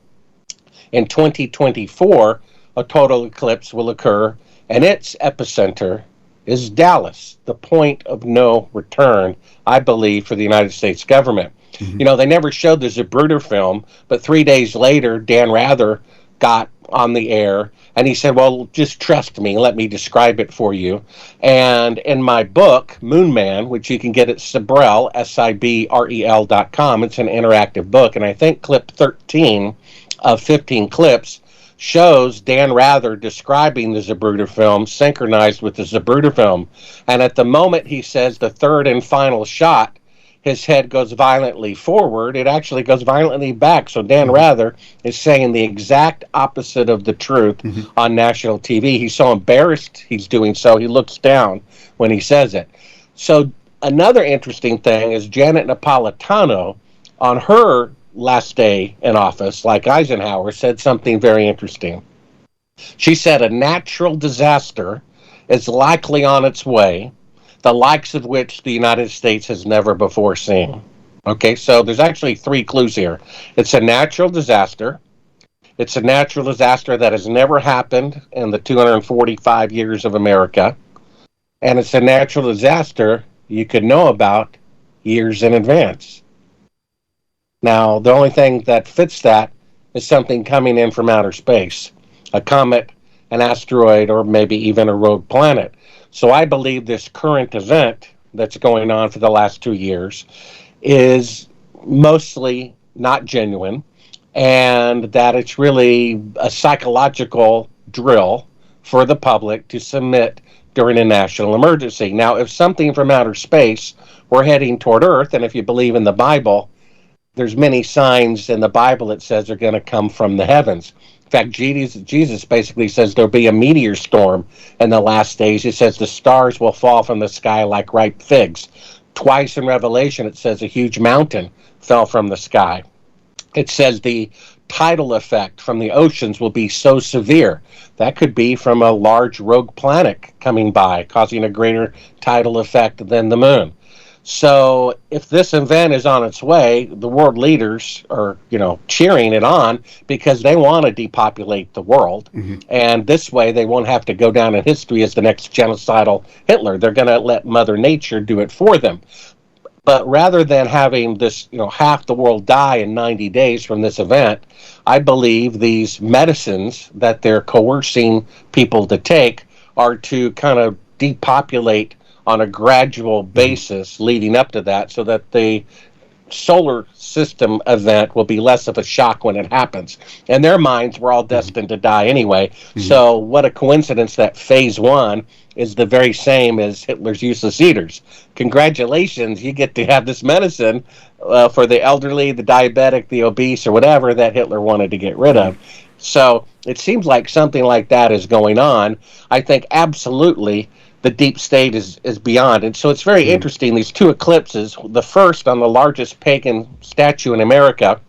[SPEAKER 2] in 2024. A total eclipse will occur, and its epicenter is Dallas, the point of no return, I believe, for the United States government. Mm-hmm. They never showed the Zapruder film, but 3 days later, Dan Rather got on the air, and he said, well, just trust me, let me describe it for you. And in my book, Moon Man, which you can get at Sibrel, Sibrel.com, it's an interactive book, and I think clip 13 of 15 clips shows Dan Rather describing the Zapruder film synchronized with the Zapruder film. And at the moment he says the third and final shot, his head goes violently forward, it actually goes violently back. So Dan Rather is saying the exact opposite of the truth on national TV. He's so embarrassed he's doing so, he looks down when he says it. So another interesting thing is Janet Napolitano, on her last day in office, like Eisenhower, said something very interesting. She said a natural disaster is likely on its way, the likes of which the United States has never before seen. Okay, so there's actually 3 clues here. It's a natural disaster. It's a natural disaster that has never happened in the 245 years of America. And it's a natural disaster you could know about years in advance. Now, the only thing that fits that is something coming in from outer space, a comet, an asteroid, or maybe even a rogue planet. So I believe this current event that's going on for the last 2 years is mostly not genuine, and that it's really a psychological drill for the public to submit during a national emergency. Now, if something from outer space were heading toward Earth, and if you believe in the Bible, there's many signs in the Bible that says they're going to come from the heavens. In fact, Jesus basically says there'll be a meteor storm in the last days. He says the stars will fall from the sky like ripe figs. Twice in Revelation, it says a huge mountain fell from the sky. It says the tidal effect from the oceans will be so severe. That could be from a large rogue planet coming by, causing a greater tidal effect than the moon. So if this event is on its way, the world leaders are, cheering it on because they want to depopulate the world. And this way they won't have to go down in history as the next genocidal Hitler. They're going to let Mother Nature do it for them. But rather than having this, half the world die in 90 days from this event, I believe these medicines that they're coercing people to take are to kind of depopulate on a gradual basis leading up to that, so that the solar system event will be less of a shock when it happens. In their minds, we're all destined to die anyway. So what a coincidence that phase one is the very same as Hitler's useless eaters. Congratulations, you get to have this medicine for the elderly, the diabetic, the obese, or whatever that Hitler wanted to get rid of. So it seems like something like that is going on. I think absolutely the deep state is beyond. And so it's very interesting, these two eclipses, the first on the largest pagan statue in America,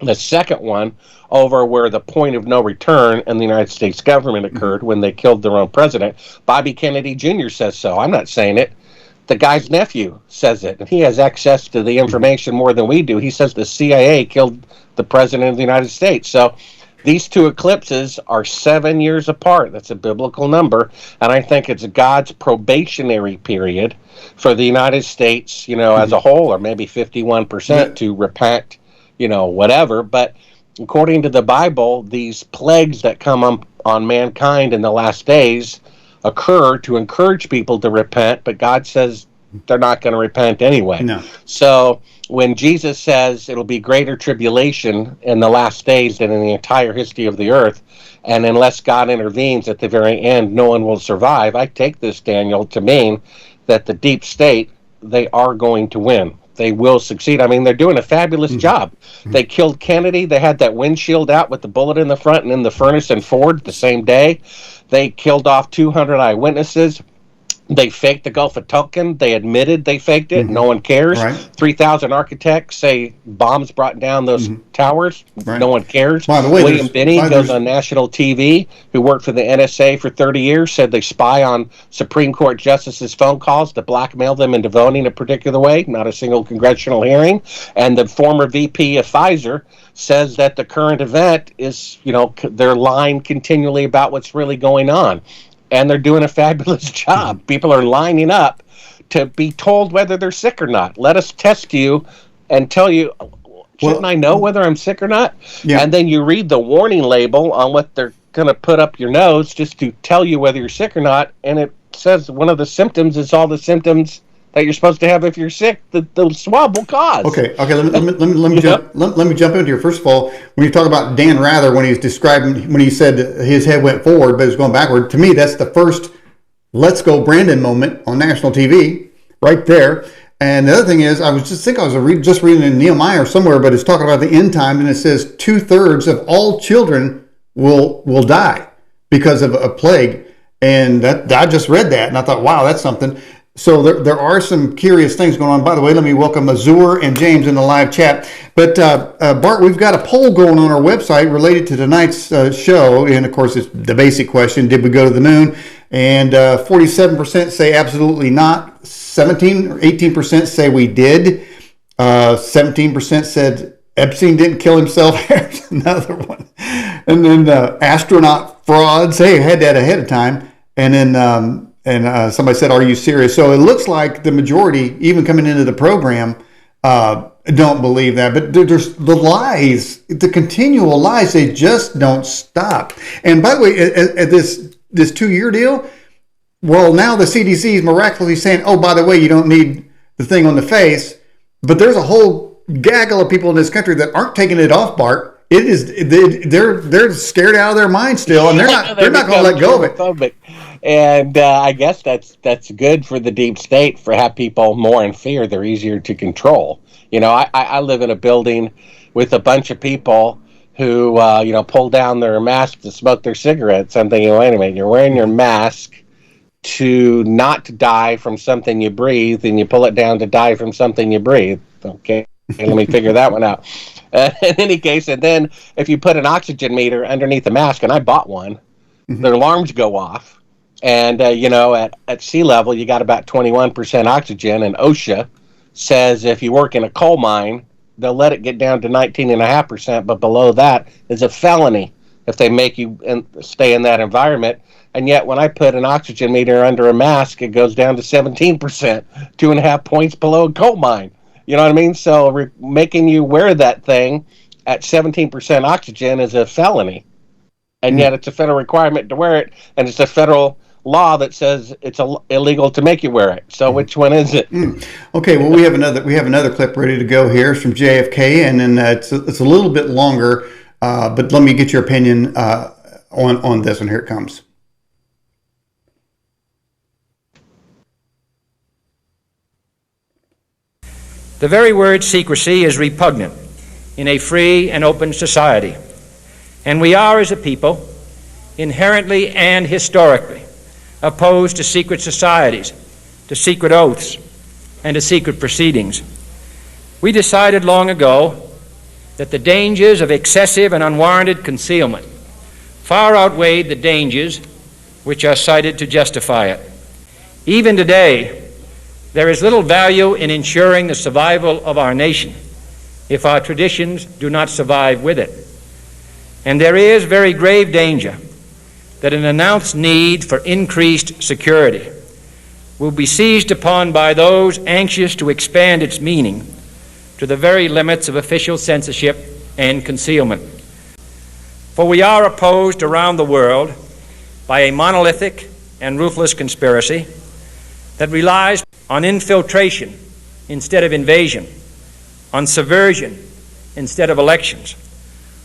[SPEAKER 2] the second one over where the point of no return in the United States government occurred when they killed their own president. Bobby Kennedy Jr. says so. I'm not saying it. The guy's nephew says it, and he has access to the information more than we do. He says the CIA killed the president of the United States. So these two eclipses are 7 years apart. That's a biblical number. And I think it's God's probationary period for the United States, as a whole, or maybe 51% to repent, whatever. But according to the Bible, these plagues that come on mankind in the last days occur to encourage people to repent. But God says they're not going to repent anyway.
[SPEAKER 1] No.
[SPEAKER 2] So when Jesus says it'll be greater tribulation in the last days than in the entire history of the earth, and unless God intervenes at the very end, no one will survive, I take this, Daniel, to mean that the deep state, they are going to win. They will succeed. I mean, they're doing a fabulous job. They killed Kennedy. They had that windshield out with the bullet in the front and in the furnace in Ford the same day. They killed off 200 eyewitnesses. They faked the Gulf of Tonkin. They admitted they faked it. No one cares.
[SPEAKER 1] Right.
[SPEAKER 2] 3,000 architects say bombs brought down those towers.
[SPEAKER 1] Right.
[SPEAKER 2] No one cares.
[SPEAKER 1] By the way,
[SPEAKER 2] William Binney goes on national TV, who worked for the NSA for 30 years, said they spy on Supreme Court justices' phone calls to blackmail them into voting a particular way. Not a single congressional hearing. And the former VP of Pfizer says that the current event is, they're lying continually about what's really going on. And they're doing a fabulous job. People are lining up to be told whether they're sick or not. Let us test you and tell you, shouldn't I know whether I'm sick or not? Yeah. And then you read the warning label on what they're going to put up your nose just to tell you whether you're sick or not. And it says one of the symptoms is all the symptoms that you're supposed to have if you're sick, the swab will cause.
[SPEAKER 1] Okay. Let me jump in here. First of all, when you talk about Dan Rather, when he said his head went forward but it was going backward, to me that's the first "Let's Go Brandon" moment on national TV, right there. And the other thing is, I was reading in Nehemiah or somewhere, but it's talking about the end time, and it says 2/3 of all children will die because of a plague. And that I just read that, and I thought, wow, that's something. So there are some curious things going on. By the way, let me welcome Azur and James in the live chat. But Bart, we've got a poll going on our website related to tonight's show. And of course, it's the basic question, did we go to the moon? And 47% say absolutely not. 18% say we did. 17% said Epstein didn't kill himself. There's another one. And then astronaut frauds. Hey, I had that ahead of time. And then... somebody said, are you serious? So it looks like the majority, even coming into the program, don't believe that. But there's the lies, the continual lies, they just don't stop. And by the way, at this 2-year deal, well, now the CDC is miraculously saying, oh, by the way, you don't need the thing on the face. But there's a whole gaggle of people in this country that aren't taking it off, Bart. They're scared out of their mind still, and they're not going to let go of it.
[SPEAKER 2] And I guess that's good for the deep state, for have people more in fear. They're easier to control. I live in a building with a bunch of people who pull down their masks to smoke their cigarettes. I'm thinking, wait a minute, you're wearing your mask to not die from something you breathe, and you pull it down to die from something you breathe. Okay, let me figure that one out. In any case, and then if you put an oxygen meter underneath the mask, and I bought one, their alarms go off. And, at sea level, you got about 21% oxygen. And OSHA says if you work in a coal mine, they'll let it get down to 19.5%. But below that is a felony if they make you stay in that environment. And yet when I put an oxygen meter under a mask, it goes down to 17%, 2.5 points below a coal mine. You know what I mean? So making you wear that thing at 17% oxygen is a felony. And yet it's a federal requirement to wear it, and it's a federal law that says it's illegal to make you wear it. So which one is it?
[SPEAKER 1] Okay, well, we have another clip ready to go here. It's from JFK, and then it's a little bit longer, but let me get your opinion on this one. Here it comes.
[SPEAKER 4] The very word secrecy is repugnant in a free and open society. And we are, as a people, inherently and historically opposed to secret societies, to secret oaths, and to secret proceedings. We decided long ago that the dangers of excessive and unwarranted concealment far outweighed the dangers which are cited to justify it. Even today, there is little value in ensuring the survival of our nation if our traditions do not survive with it. And there is very grave danger that an announced need for increased security will be seized upon by those anxious to expand its meaning to the very limits of official censorship and concealment. For we are opposed around the world by a monolithic and ruthless conspiracy that relies on infiltration instead of invasion, on subversion instead of elections,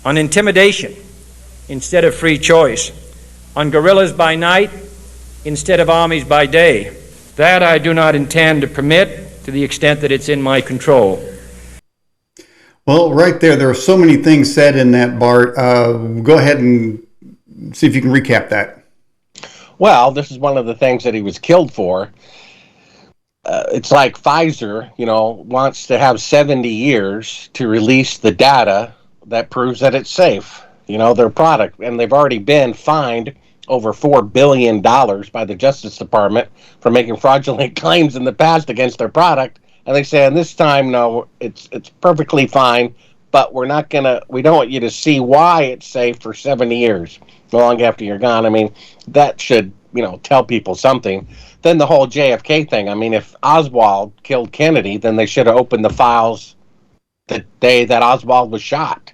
[SPEAKER 4] on intimidation instead of free choice, on guerrillas by night instead of armies by day. That I do not intend to permit to the extent that it's in my control.
[SPEAKER 1] Well, right there are so many things said in that, Bart. Go ahead and see if you can recap that.
[SPEAKER 2] Well, this is one of the things that he was killed for. It's like Pfizer, wants to have 70 years to release the data that proves that it's safe, their product. And they've already been fined over $4 billion by the Justice Department for making fraudulent claims in the past against their product. And they say, and this time, no, it's perfectly fine, but we don't want you to see why it's safe for 70 years, long after you're gone. I mean, that should, tell people something. Then the whole JFK thing. I mean, if Oswald killed Kennedy, then they should have opened the files the day that Oswald was shot,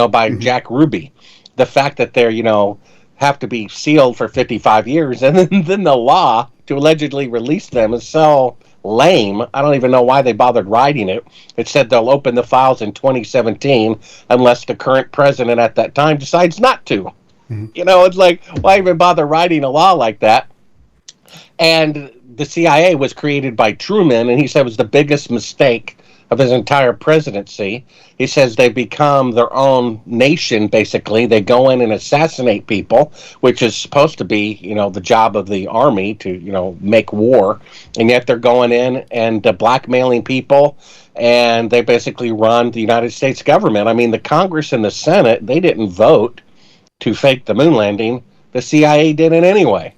[SPEAKER 2] by Jack Ruby. The fact that they're, have to be sealed for 55 years, and then the law to allegedly release them is so lame. I don't even know why they bothered writing it. It said they'll open the files in 2017 unless the current president at that time decides not to. It's like, why even bother writing a law like that? And the CIA was created by Truman, and he said it was the biggest mistake of his entire presidency. He says they become their own nation, basically. They go in and assassinate people, which is supposed to be, the job of the army to, make war. And yet they're going in and blackmailing people, and they basically run the United States government. I mean, the Congress and the Senate, they didn't vote to fake the moon landing. The CIA did it anyway,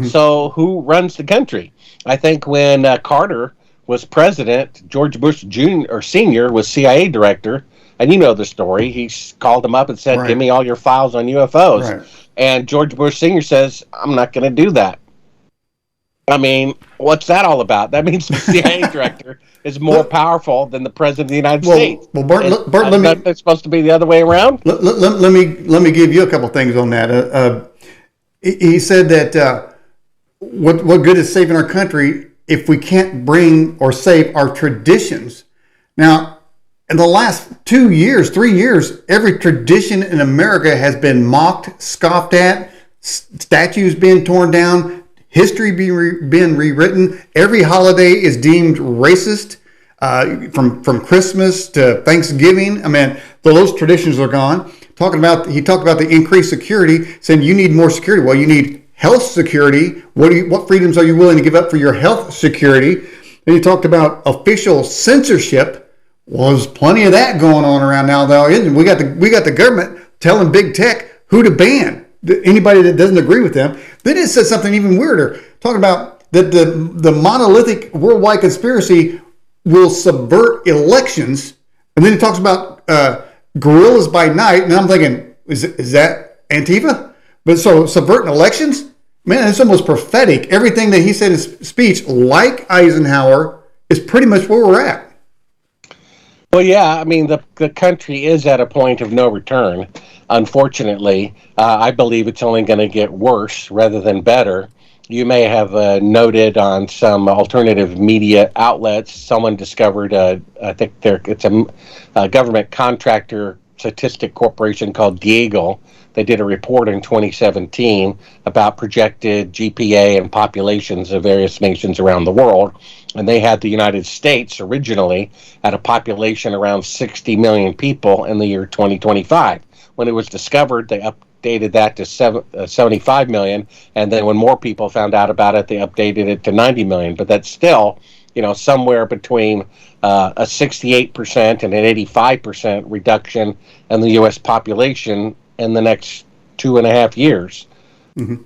[SPEAKER 2] So who runs the country? I think when Carter was president, George Bush Sr. was CIA director, and you know the story. He called him up and said, "Give me all your files on UFOs." Right. And George Bush Sr. says, "I'm not going to do that." I mean, what's that all about? That means the CIA director is more powerful than the president of the United States.
[SPEAKER 1] Well, Bart, let me.
[SPEAKER 2] It's supposed to be the other way around.
[SPEAKER 1] Let me give you a couple things on that. He said that what good is saving our country if we can't bring or save our traditions? Now, in the last 2 years, 3 years, every tradition in America has been mocked, scoffed at, statues being torn down, history being rewritten. Every holiday is deemed racist, from Christmas to Thanksgiving. I mean, those traditions are gone. He talked about the increased security, saying you need more security. Well, you need health security. What freedoms are you willing to give up for your health security? Then he talked about official censorship. Well, there's plenty of that going on around now, though. We got the government telling big tech who to ban. Anybody that doesn't agree with them. Then it says something even weirder, talking about that the monolithic worldwide conspiracy will subvert elections. And then he talks about guerrillas by night, and I'm thinking, is that Antifa? But so subverting elections, man, it's almost prophetic. Everything that he said in his speech, like Eisenhower, is pretty much where we're at.
[SPEAKER 2] Well, yeah, I mean, the country is at a point of no return, unfortunately. I believe it's only going to get worse rather than better. You may have noted on some alternative media outlets, someone discovered, I think it's a government contractor statistic corporation called Diego. They did a report in 2017 about projected GPA and populations of various nations around the world. And they had the United States originally at a population around 60 million people in the year 2025. When it was discovered, they updated that to 75 million. And then when more people found out about it, they updated it to 90 million. But that's still, somewhere between a 68% and an 85% reduction in the U.S. population in the next 2.5 years. Mm-hmm.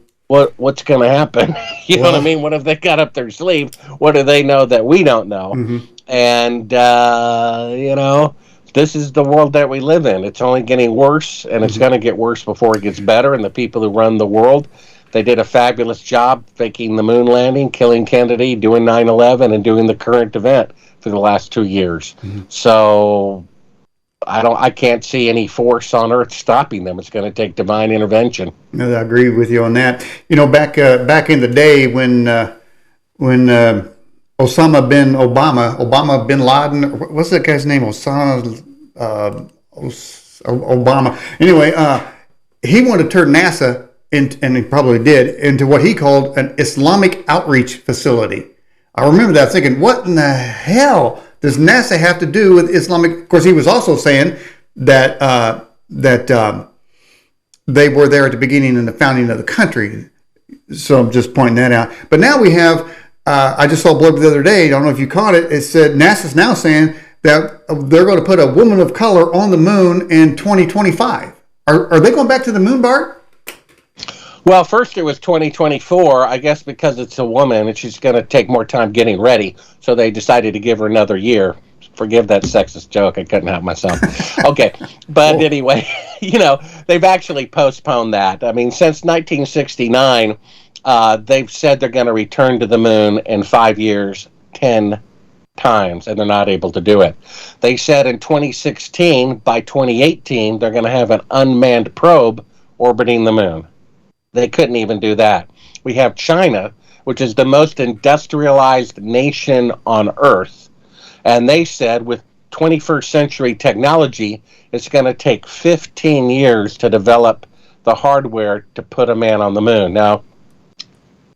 [SPEAKER 2] What's going to happen? You know what I mean? What have they got up their sleeve? What do they know that we don't know? Mm-hmm. And, this is the world that we live in. It's only getting worse, and it's going to get worse before it gets better. And the people who run the world, they did a fabulous job faking the moon landing, killing Kennedy, doing 9/11, and doing the current event for the last 2 years. Mm-hmm. So I can't see any force on earth stopping them. It's going to take divine intervention.
[SPEAKER 1] No, I agree with you on that. Back in the day when Osama bin Laden, what's that guy's name? Obama. Anyway, he wanted to turn NASA, and he probably did, into what he called an Islamic outreach facility. I remember that thinking, what in the hell does NASA have to do with Islamic? Of course, he was also saying that they were there at the beginning and the founding of the country. So I'm just pointing that out. But now we have, I just saw a blurb the other day, I don't know if you caught it, it said NASA's now saying that they're going to put a woman of color on the moon in 2025. Are they going back to the moon, Bart?
[SPEAKER 2] Well, first it was 2024, I guess because it's a woman and she's going to take more time getting ready. So they decided to give her another year. Forgive that sexist joke. I couldn't help myself. Okay. But anyway, they've actually postponed that. I mean, since 1969, they've said they're going to return to the moon in 5 years, 10 times, and they're not able to do it. They said in 2016, by 2018, they're going to have an unmanned probe orbiting the moon. They couldn't even do that. We have China, which is the most industrialized nation on Earth. And they said with 21st century technology, it's going to take 15 years to develop the hardware to put a man on the moon. Now,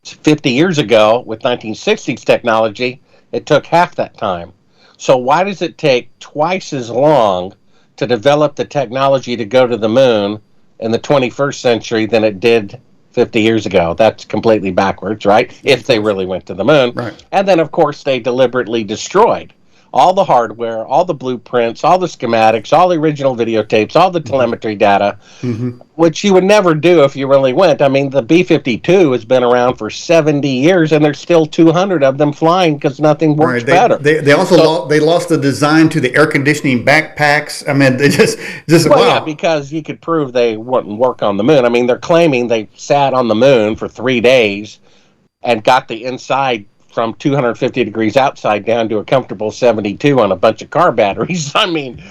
[SPEAKER 2] 50 years ago, with 1960s technology, it took half that time. So why does it take twice as long to develop the technology to go to the moon in the 21st century than it did 50 years ago? That's completely backwards, right? If they really went to the moon. Right. And then, of course, they deliberately destroyed all the hardware, all the blueprints, all the schematics, all the original videotapes, all the telemetry data, which you would never do if you really went. I mean, the B-52 has been around for 70 years, and there's still 200 of them flying because nothing works better.
[SPEAKER 1] They also lost the design to the air conditioning backpacks. I mean, they just wow.
[SPEAKER 2] Yeah, because you could prove they wouldn't work on the moon. I mean, they're claiming they sat on the moon for 3 days and got the inside from 250 degrees outside down to a comfortable 72 on a bunch of car batteries. I mean,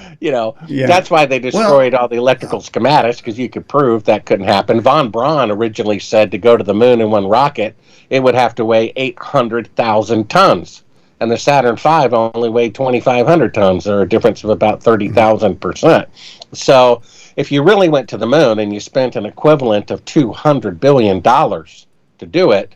[SPEAKER 2] that's why they destroyed all the electrical schematics, because you could prove that couldn't happen. Von Braun originally said to go to the moon in one rocket, it would have to weigh 800,000 tons. And the Saturn V only weighed 2,500 tons, or a difference of about 30,000%. So if you really went to the moon and you spent an equivalent of $200 billion to do it,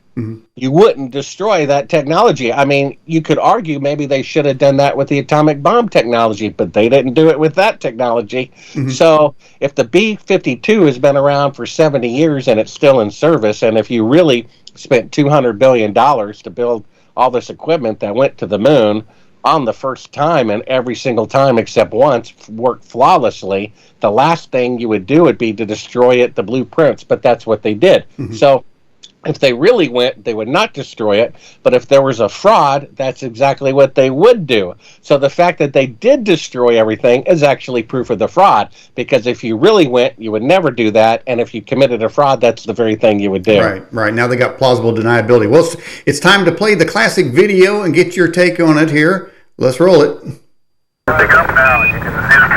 [SPEAKER 2] you wouldn't destroy that technology. I mean, you could argue maybe they should have done that with the atomic bomb technology, but they didn't do it with that technology. So if the B-52 has been around for 70 years and it's still in service, and if you really spent $200 billion to build all this equipment that went to the moon on the first time, and every single time except once worked flawlessly, the last thing you would do would be to destroy it, the blueprints, but that's what they did. So If they really went, they would not destroy it. But if there was a fraud, that's exactly what they would do. So the fact that they did destroy everything is actually proof of the fraud. Because if you really went, you would never do that. And if you committed a fraud, that's the very thing you would do.
[SPEAKER 1] Right. Now they got plausible deniability. Well, it's time to play the classic video and get your take on it here. Let's roll it.
[SPEAKER 5] Pick up now. You can see the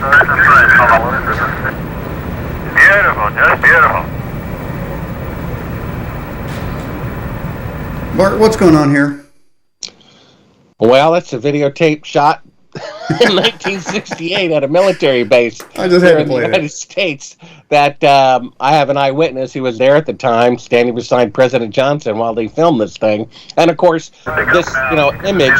[SPEAKER 5] thread all over. Beautiful, just beautiful.
[SPEAKER 1] Bart, what's going on here?
[SPEAKER 2] Well, that's a videotape shot in 1968 at a military base
[SPEAKER 1] I just
[SPEAKER 2] here
[SPEAKER 1] had to
[SPEAKER 2] in the
[SPEAKER 1] play
[SPEAKER 2] United
[SPEAKER 1] that.
[SPEAKER 2] States. That I have an eyewitness who was there at the time, standing beside President Johnson while they filmed this thing. And of course, this image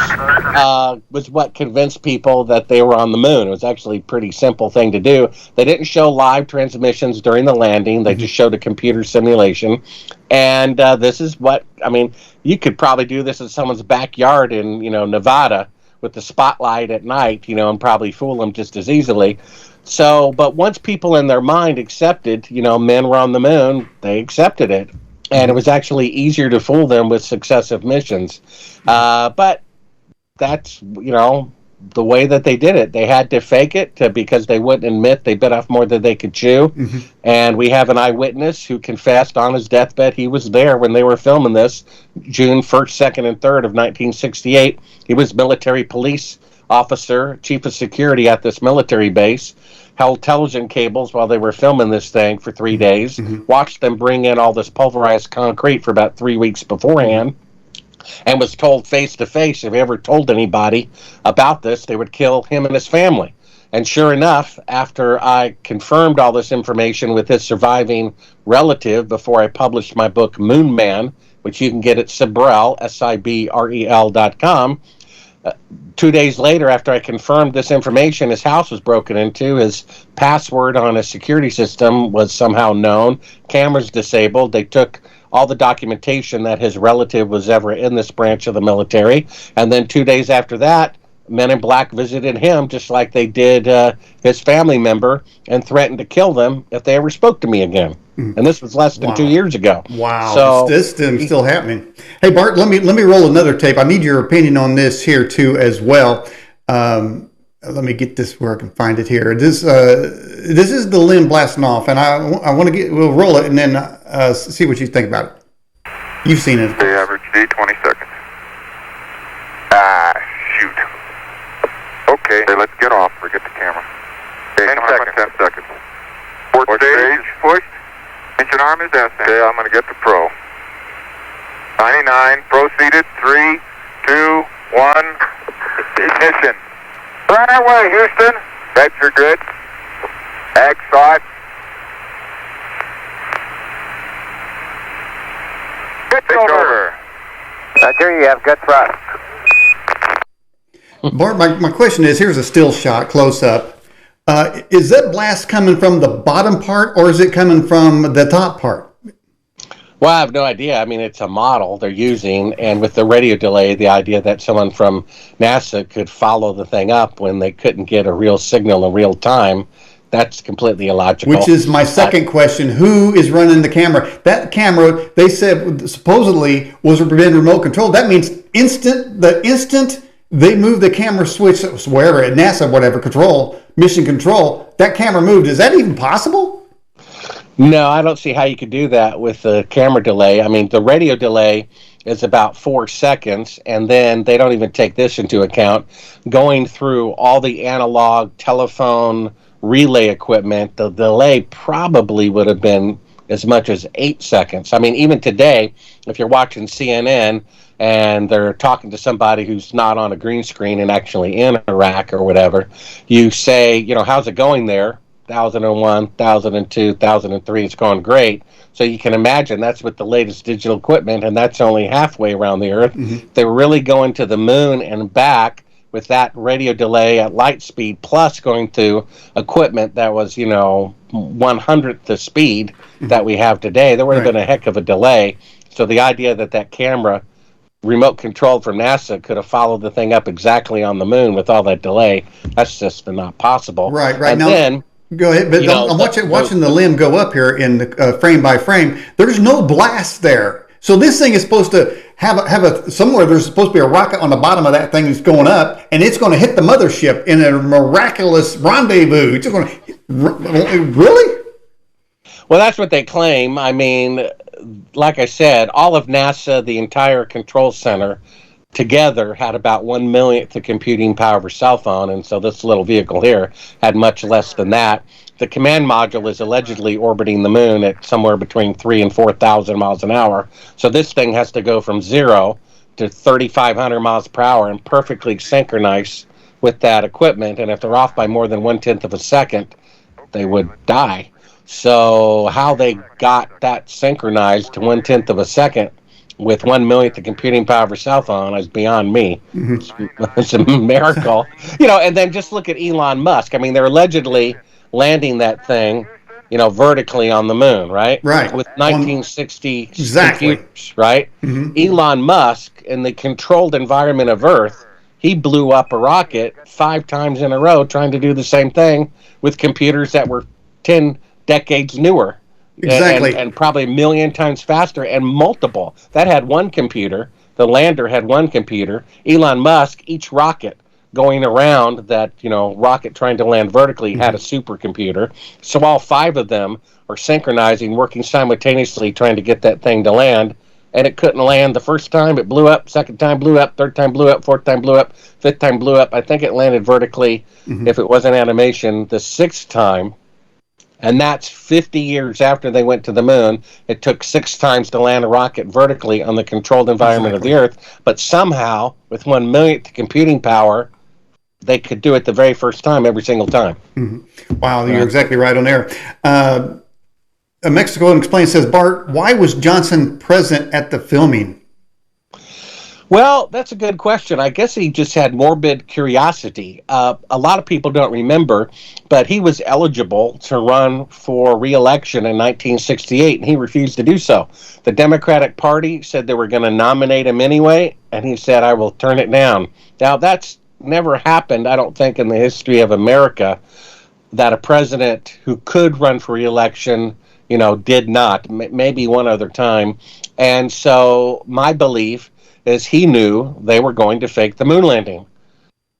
[SPEAKER 2] was what convinced people that they were on the moon. It was actually a pretty simple thing to do. They didn't show live transmissions during the landing. They just showed a computer simulation. And this is what, I mean, you could probably do this in someone's backyard in, Nevada with the spotlight at night, and probably fool them just as easily. So, but once people in their mind accepted, men were on the moon, they accepted it. And it was actually easier to fool them with successive missions. But that's, the way that they did it. They had to fake it because they wouldn't admit they bit off more than they could chew. And we have an eyewitness who confessed on his deathbed he was there when they were filming this, June 1st, 2nd, and 3rd of 1968. He was military police officer, chief of security at this military base, held television cables while they were filming this thing for 3 days, watched them bring in all this pulverized concrete for about 3 weeks beforehand, and was told face to face if he ever told anybody about this, they would kill him and his family. And sure enough, after I confirmed all this information with his surviving relative before I published my book Moon Man, which you can get at Sibrel, Sibrel.com, 2 days later, after I confirmed this information, his house was broken into, his password on his security system was somehow known, cameras disabled, they took all the documentation that his relative was ever in this branch of the military. And then 2 days after that, Men in Black visited him just like they did his family member and threatened to kill them if they ever spoke to me again. And this was less than 2 years ago.
[SPEAKER 1] Wow.
[SPEAKER 2] So
[SPEAKER 1] this thing's still happening. Hey, Bart, let me roll another tape. I need your opinion on this here too as well. Let me get this where I can find it here. This is the limb blasting off, and we'll roll it and then see what you think about it. You've seen it.
[SPEAKER 5] The average D, 20 seconds. Shoot. Okay, let's get off. Forget the camera. Okay, 10 seconds. 10 seconds. Port stage pushed. Engine arm is descent. Okay, I'm going to get the pro. 99, proceeded. 3, 2, 1. Ignition. Right away, Houston. That's your good. Ag thought. Pitch over. Roger, you have good thrust.
[SPEAKER 1] Bart, my question is, here's a still shot, close up. Is that blast coming from the bottom part or is it coming from the top part?
[SPEAKER 2] Well, I have no idea. I mean, it's a model they're using, and with the radio delay, the idea that someone from NASA could follow the thing up when they couldn't get a real signal in real time, that's completely illogical.
[SPEAKER 1] Which is my second question. Who is running the camera? That camera, they said, supposedly was been remote controlled. That means the instant they move the camera switch, wherever, at NASA, whatever, mission control, that camera moved. Is that even possible?
[SPEAKER 2] No, I don't see how you could do that with the camera delay. I mean, the radio delay is about 4 seconds, and then they don't even take this into account. Going through all the analog telephone relay equipment, the delay probably would have been as much as 8 seconds. I mean, even today, if you're watching CNN and they're talking to somebody who's not on a green screen and actually in Iraq or whatever, you say, how's it going there? 1001, 1002, 1003, it's going great. So you can imagine that's with the latest digital equipment, and that's only halfway around the Earth. They were really going to the moon and back with that radio delay at light speed, plus going to equipment that was, 100th the speed that we have today. There would have been a heck of a delay. So the idea that camera, remote controlled from NASA, could have followed the thing up exactly on the moon with all that delay, that's just not possible.
[SPEAKER 1] Right.
[SPEAKER 2] And
[SPEAKER 1] now,
[SPEAKER 2] then,
[SPEAKER 1] go ahead, but I'm watching the limb go up here in the frame by frame. There's no blast there. So this thing is supposed to have a somewhere there's supposed to be a rocket on the bottom of that thing that's going up, and it's going to hit the mothership in a miraculous rendezvous. It's just going to, really?
[SPEAKER 2] Well, that's what they claim. I mean, like I said, all of NASA, the entire control center together had about 1/millionth the computing power of a cell phone, and so this little vehicle here had much less than that. The command module is allegedly orbiting the moon at somewhere between 3,000 and 4,000 miles an hour. So this thing has to go from 0 to 3,500 miles per hour and perfectly synchronize with that equipment. And if they're off by more than 1/10 of a second, they would die. So how they got that synchronized to 1/10 of a second with 1/millionth the computing power of a cell phone is beyond me. Mm-hmm. It's a miracle. And then just look at Elon Musk. I mean, they're allegedly landing that thing, vertically on the moon, right?
[SPEAKER 1] Right.
[SPEAKER 2] With 1960
[SPEAKER 1] exactly.
[SPEAKER 2] computers, right? Mm-hmm. Elon Musk, in the controlled environment of Earth, he blew up a rocket 5 times in a row trying to do the same thing with computers that were 10 decades newer.
[SPEAKER 1] Exactly.
[SPEAKER 2] And probably 1,000,000 times faster and multiple. That had one computer. The lander had one computer. Elon Musk, each rocket going around that, rocket trying to land vertically had a supercomputer. So all 5 of them are synchronizing, working simultaneously, trying to get that thing to land. And it couldn't land the first time. It blew up. Second time blew up. Third time blew up. Fourth time blew up. Fifth time blew up. I think it landed vertically, if it wasn't animation, the 6th time. And that's 50 years after they went to the moon. It took 6 times to land a rocket vertically on the controlled environment of the Earth. But somehow, with 1/millionth computing power, they could do it the very first time, every single time.
[SPEAKER 1] Mm-hmm. Wow, you're exactly right on there. Mexico Explained says, Bart, why was Johnson present at the filming?
[SPEAKER 2] Well, that's a good question. I guess he just had morbid curiosity. A lot of people don't remember, but he was eligible to run for re-election in 1968, and he refused to do so. The Democratic Party said they were going to nominate him anyway, and he said, I will turn it down. Now, that's never happened, I don't think, in the history of America, that a president who could run for re-election, did not. Maybe one other time. And so my belief is he knew they were going to fake the moon landing.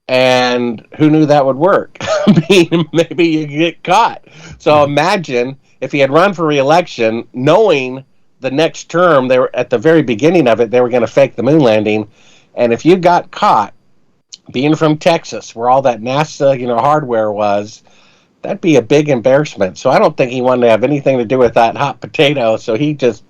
[SPEAKER 2] And who knew that would work? I mean, maybe you get caught. So imagine if he had run for re-election, knowing the next term, they were at the very beginning of it, they were going to fake the moon landing. And if you got caught, being from Texas, where all that NASA, hardware was, that'd be a big embarrassment. So I don't think he wanted to have anything to do with that hot potato. So he just,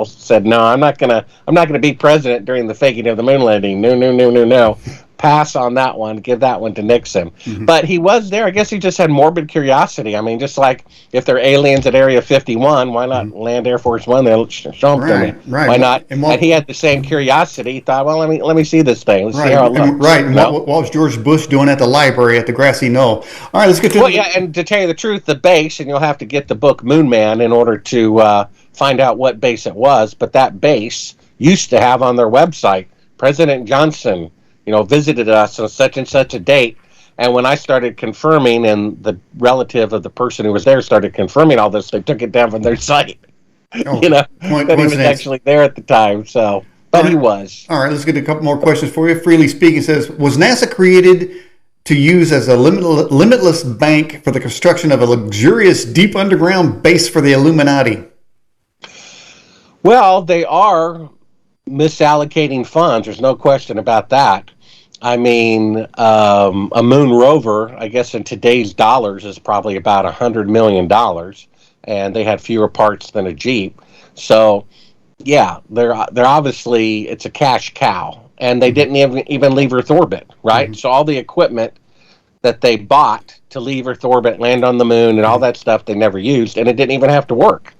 [SPEAKER 2] said, no, I'm not gonna be president during the faking of the moon landing. No. Pass on that one. Give that one to Nixon. Mm-hmm. But he was there. I guess he just had morbid curiosity. I mean, just like if there are aliens at Area 51, why not land Air Force One? They'll show them to me. Right. Why not? And he had the same curiosity. He thought, well, let me see this thing. Let's see how it looks.
[SPEAKER 1] And what was George Bush doing at the library at the grassy knoll? All right, let's get to.
[SPEAKER 2] Well, yeah, and to tell you the truth, the base, and you'll have to get the book Moon Man in order to find out what base it was. But that base used to have on their website, President Johnson, visited us on such and such a date. And when I started confirming, and the relative of the person who was there started confirming all this, they took it down from their site. That he was actually there at the time. So, but he was.
[SPEAKER 1] All right, let's get a couple more questions for you. Freely Speaking says, was NASA created to use as a limitless bank for the construction of a luxurious deep underground base for the Illuminati?
[SPEAKER 2] Well, they are misallocating funds. There's no question about that. I mean, a moon rover, I guess in today's dollars, is probably about $100 million, and they had fewer parts than a Jeep. So, yeah, they're obviously, it's a cash cow, and they didn't even leave Earth orbit, right? Mm-hmm. So all the equipment that they bought to leave Earth orbit, land on the moon, and all that stuff, they never used, and it didn't even have to work.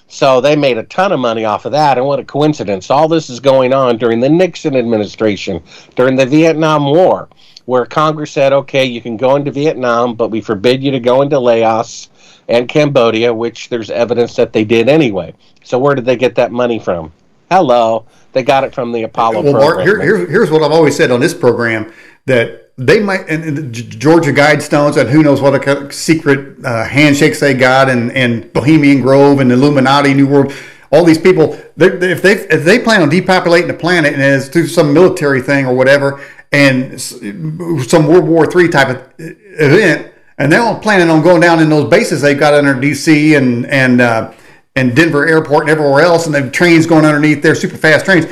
[SPEAKER 2] So they made a ton of money off of that, and what a coincidence. All this is going on during the Nixon administration, during the Vietnam War, where Congress said, okay, you can go into Vietnam, but we forbid you to go into Laos and Cambodia, which there's evidence that they did anyway. So where did they get that money from? Hello, they got it from the Apollo program.
[SPEAKER 1] Here's what I've always said on this program, that they might, and the Georgia Guidestones, and who knows what secret handshakes they got, and Bohemian Grove and Illuminati, New World. all these people, if they plan on depopulating the planet and it's through some military thing or whatever, and some World War III type of event, and they're all planning on going down in those bases they've got under D.C. and Denver Airport and everywhere else, and the trains going underneath there, super fast trains.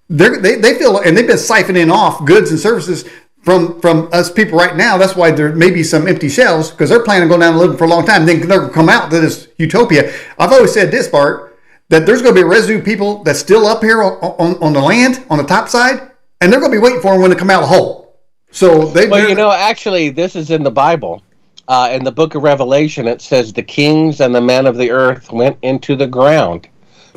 [SPEAKER 1] They feel, and they've been siphoning off goods and services from us people right now. That's why there may be some empty shelves, because they're planning on going down and living for a long time. Then they're going to come out to this utopia. I've always said this, Bart, that there's going to be a residue of people that's still up here on the land, on the top side, and they're going to be waiting for them when they come out of the hole. So
[SPEAKER 2] actually, this is in the Bible. In the book of Revelation, it says the kings and the men of the earth went into the ground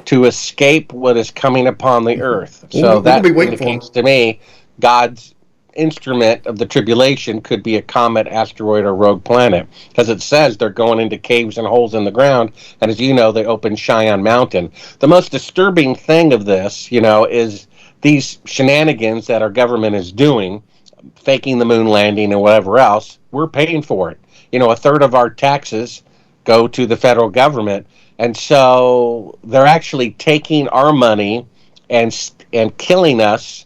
[SPEAKER 2] to escape what is coming upon the earth. So that indicates to me God's instrument of the tribulation could be a comet, asteroid, or rogue planet, because it says they're going into caves and holes in the ground, and as you know, they opened Cheyenne Mountain. The most disturbing thing of this, is these shenanigans that our government is doing, faking the moon landing and whatever else. We're paying for it. A third of our taxes go to the federal government, and so they're actually taking our money and killing us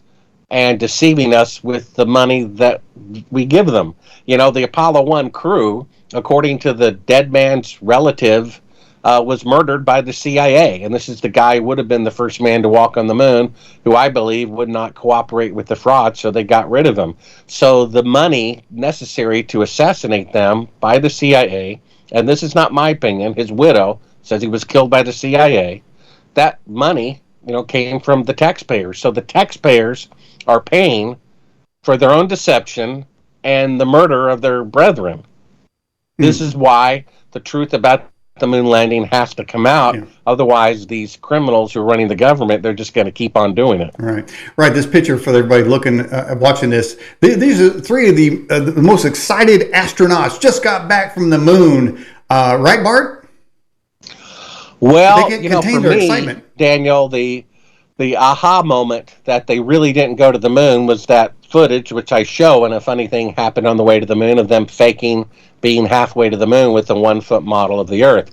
[SPEAKER 2] and deceiving us with the money that we give them. The Apollo 1 crew, according to the dead man's relative, was murdered by the CIA. And this is the guy who would have been the first man to walk on the moon, who I believe would not cooperate with the fraud, so they got rid of him. So the money necessary to assassinate them by the CIA, and this is not my opinion, his widow says he was killed by the CIA, that money, came from the taxpayers. So the taxpayers are paying for their own deception and the murder of their brethren. This is why the truth about the moon landing has to come out. Otherwise, these criminals who are running the government, they're just going to keep on doing it. Right.
[SPEAKER 1] This picture for everybody looking, watching this. These are three of the most excited astronauts. Just got back from the moon. Right, Bart?
[SPEAKER 2] Well, for me, excitement. Daniel, the aha moment that they really didn't go to the moon was that footage, which I show, and a funny thing happened on the way to the moon of them faking being halfway to the moon with a 1-foot model of the Earth.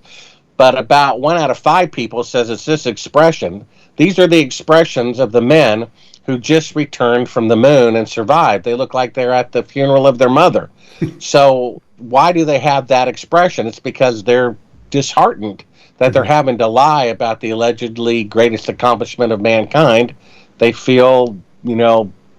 [SPEAKER 2] But about 1 out of 5 people says it's this expression. These are the expressions of the men who just returned from the moon and survived. They look like they're at the funeral of their mother. So why do they have that expression? It's because they're disheartened that they're having to lie about the allegedly greatest accomplishment of mankind. They feel,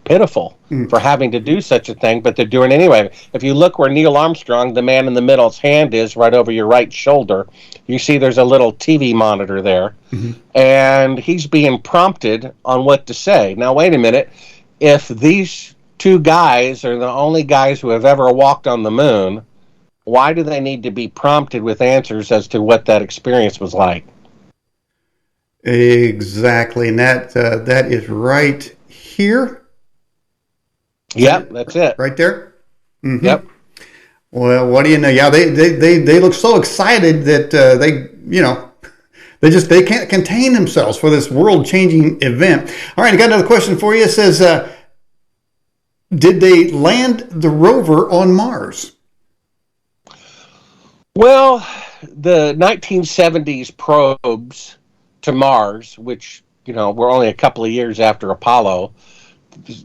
[SPEAKER 2] pitiful for having to do such a thing, but they're doing it anyway. If you look where Neil Armstrong, the man in the middle's hand is, right over your right shoulder, you see there's a little TV monitor there, and he's being prompted on what to say. Now, wait a minute. If these two guys are the only guys who have ever walked on the moon, why do they need to be prompted with answers as to what that experience was like?
[SPEAKER 1] Exactly, and that is right here.
[SPEAKER 2] Yep, that's it.
[SPEAKER 1] Right there? Mm-hmm.
[SPEAKER 2] Yep.
[SPEAKER 1] Well, what do you know? Yeah, they look so excited that they can't contain themselves for this world-changing event. All right, I got another question for you. It says, did they land the rover on Mars?
[SPEAKER 2] Well, the 1970s probes to Mars, which, were only a couple of years after Apollo,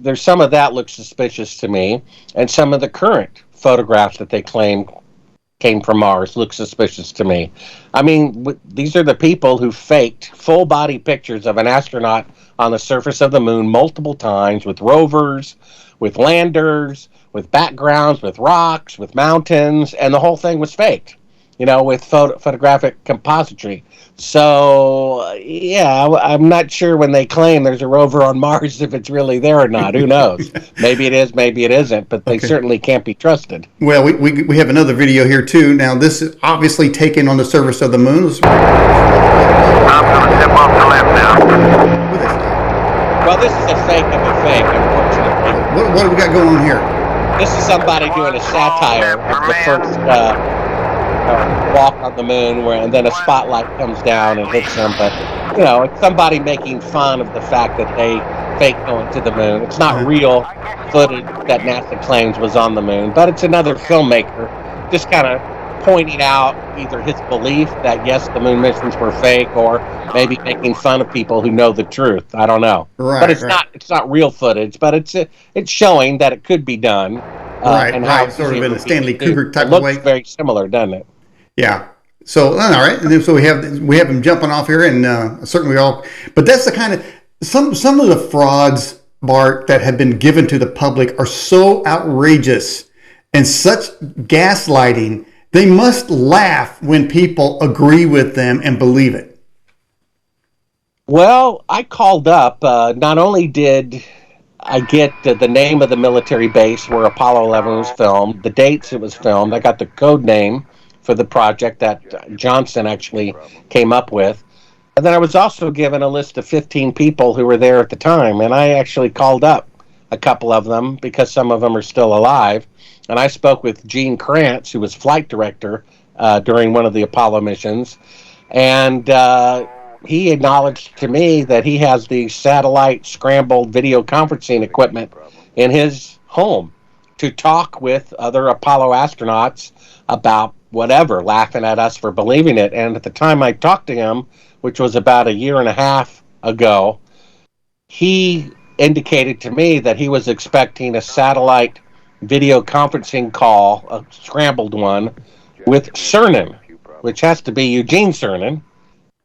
[SPEAKER 2] there's some of that looks suspicious to me, and some of the current photographs that they claim came from Mars look suspicious to me. I mean, these are the people who faked full-body pictures of an astronaut on the surface of the moon multiple times with rovers, with landers, with backgrounds, with rocks, with mountains, and the whole thing was faked, with photographic compositry. So, yeah, I'm not sure when they claim there's a rover on Mars if it's really there or not. Who knows? Maybe it is, maybe it isn't, but they certainly can't be trusted.
[SPEAKER 1] Well, we have another video here, too. Now, this is obviously taken on the surface of the moon.
[SPEAKER 5] I'm going to step off the left now.
[SPEAKER 2] Well, this is a fake of a fake, unfortunately.
[SPEAKER 1] What do we got going on here?
[SPEAKER 2] This is somebody doing a satire of the first walk on the moon, and then a spotlight comes down and hits them. But it's somebody making fun of the fact that they faked going to the moon. It's not real footage that NASA claims was on the moon, but it's another filmmaker just kind of pointing out either his belief that, yes, the moon missions were fake, or maybe making fun of people who know the truth. I don't know.
[SPEAKER 1] Right,
[SPEAKER 2] but it's not real footage, but it's showing that it could be done.
[SPEAKER 1] Right,
[SPEAKER 2] How
[SPEAKER 1] sort
[SPEAKER 2] easy
[SPEAKER 1] of in
[SPEAKER 2] it
[SPEAKER 1] a
[SPEAKER 2] would be
[SPEAKER 1] Stanley
[SPEAKER 2] to do.
[SPEAKER 1] Kubrick type
[SPEAKER 2] It
[SPEAKER 1] of
[SPEAKER 2] looks
[SPEAKER 1] way.
[SPEAKER 2] very similar, doesn't it?
[SPEAKER 1] Yeah. So all right, and then so we have him jumping off here, and certainly all. But that's the kind of some of the frauds, Bart, that have been given to the public are so outrageous and such gaslighting. They must laugh when people agree with them and believe it.
[SPEAKER 2] Well, I called up. Not only did I get the name of the military base where Apollo 11 was filmed, the dates it was filmed, I got the code name for the project that Johnson actually came up with. And then I was also given a list of 15 people who were there at the time. And I actually called up a couple of them because some of them are still alive. And I spoke with Gene Kranz, who was flight director during one of the Apollo missions. And he acknowledged to me that he has the satellite scrambled video conferencing equipment in his home to talk with other Apollo astronauts about whatever, laughing at us for believing it. And at the time I talked to him, which was about a year and a half ago, he indicated to me that he was expecting a satellite video conferencing call, a scrambled one, with Cernan, which has to be Eugene Cernan.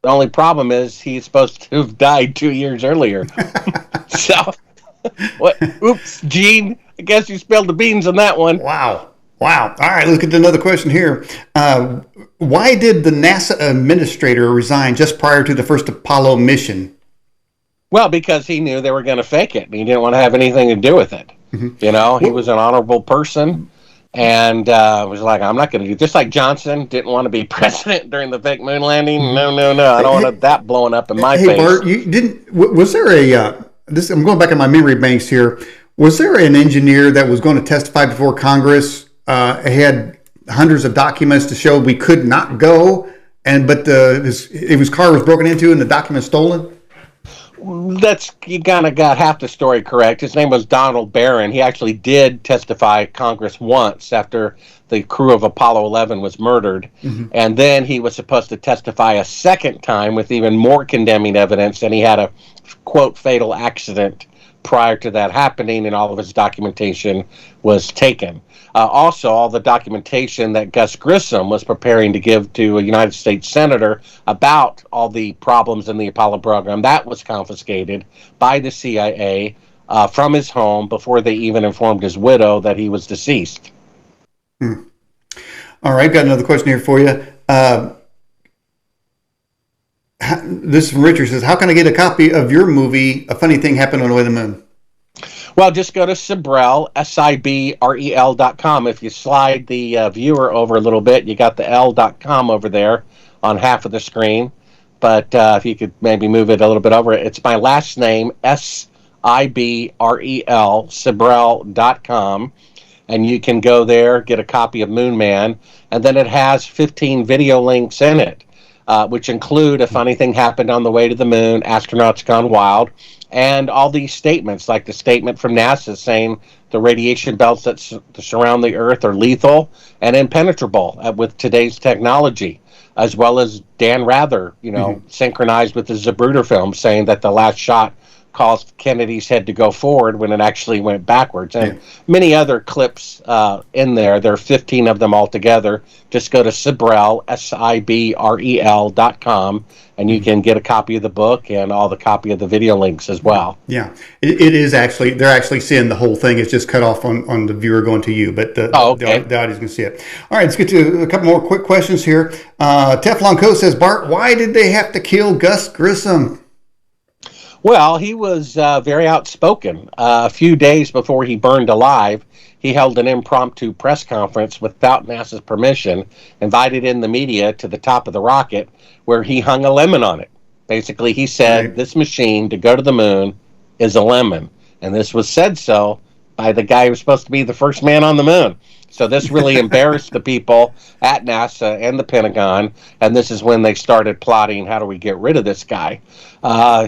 [SPEAKER 2] The only problem is he's supposed to have died 2 years earlier. So, what? Oops, Gene, I guess you spilled the beans on that one.
[SPEAKER 1] Wow. All right, let's get to another question here. Why did the NASA administrator resign just prior to the first Apollo mission?
[SPEAKER 2] Well, because he knew they were going to fake it, and he didn't want to have anything to do with it. Mm-hmm. You know, he was an honorable person, and was like, I'm not going to do, just like Johnson didn't want to be president during the fake moon landing. No, I don't want that blowing up in my face.
[SPEAKER 1] Bart, you didn't, was there I'm going back in my memory banks here. Was there an engineer that was going to testify before Congress? He had hundreds of documents to show we could not go, but his car was broken into and the documents stolen?
[SPEAKER 2] You kind of got half the story correct. His name was Donald Barron. He actually did testify at Congress once after the crew of Apollo 11 was murdered. Mm-hmm. And then he was supposed to testify a second time with even more condemning evidence. And he had a, quote, fatal accident prior to that happening, and all of his documentation was taken. Also, all the documentation that Gus Grissom was preparing to give to a United States senator about all the problems in the Apollo program, that was confiscated by the CIA from his home before they even informed his widow that he was deceased.
[SPEAKER 1] All right, got another question here for you. This is from Richard. Says, how can I get a copy of your movie, A Funny Thing Happened on the Way to the Moon?
[SPEAKER 2] Well, just go to Sibrel, Sibrel.com. If you slide the viewer over a little bit, you got the L.com over there on half of the screen. But if you could maybe move it a little bit over, it's my last name, Sibrel, Sibrel.com. And you can go there, get a copy of Moon Man, and then it has 15 video links in it. Which include A Funny Thing Happened on the Way to the Moon, Astronauts Gone Wild, and all these statements, like the statement from NASA saying the radiation belts that surround the Earth are lethal and impenetrable with today's technology, as well as Dan Rather, synchronized with the Zapruder film, saying that the last shot caused Kennedy's head to go forward when it actually went backwards. And many other clips in there. There are 15 of them altogether. Just go to Sibrel, Sibrel.com, and you can get a copy of the book and all the copy of the video links as well.
[SPEAKER 1] Yeah, it is actually, they're actually seeing the whole thing. It's just cut off on the viewer going to you, but the audience can see it. All right, let's get to a couple more quick questions here. Teflon Co says, Bart, why did they have to kill Gus Grissom?
[SPEAKER 2] Well, he was very outspoken. A few days before he burned alive, he held an impromptu press conference without NASA's permission, invited in the media to the top of the rocket, where he hung a lemon on it. Basically, he said, This machine to go to the moon is a lemon. And this was said so by the guy who was supposed to be the first man on the moon. So this really embarrassed the people at NASA and the Pentagon, and this is when they started plotting, how do we get rid of this guy?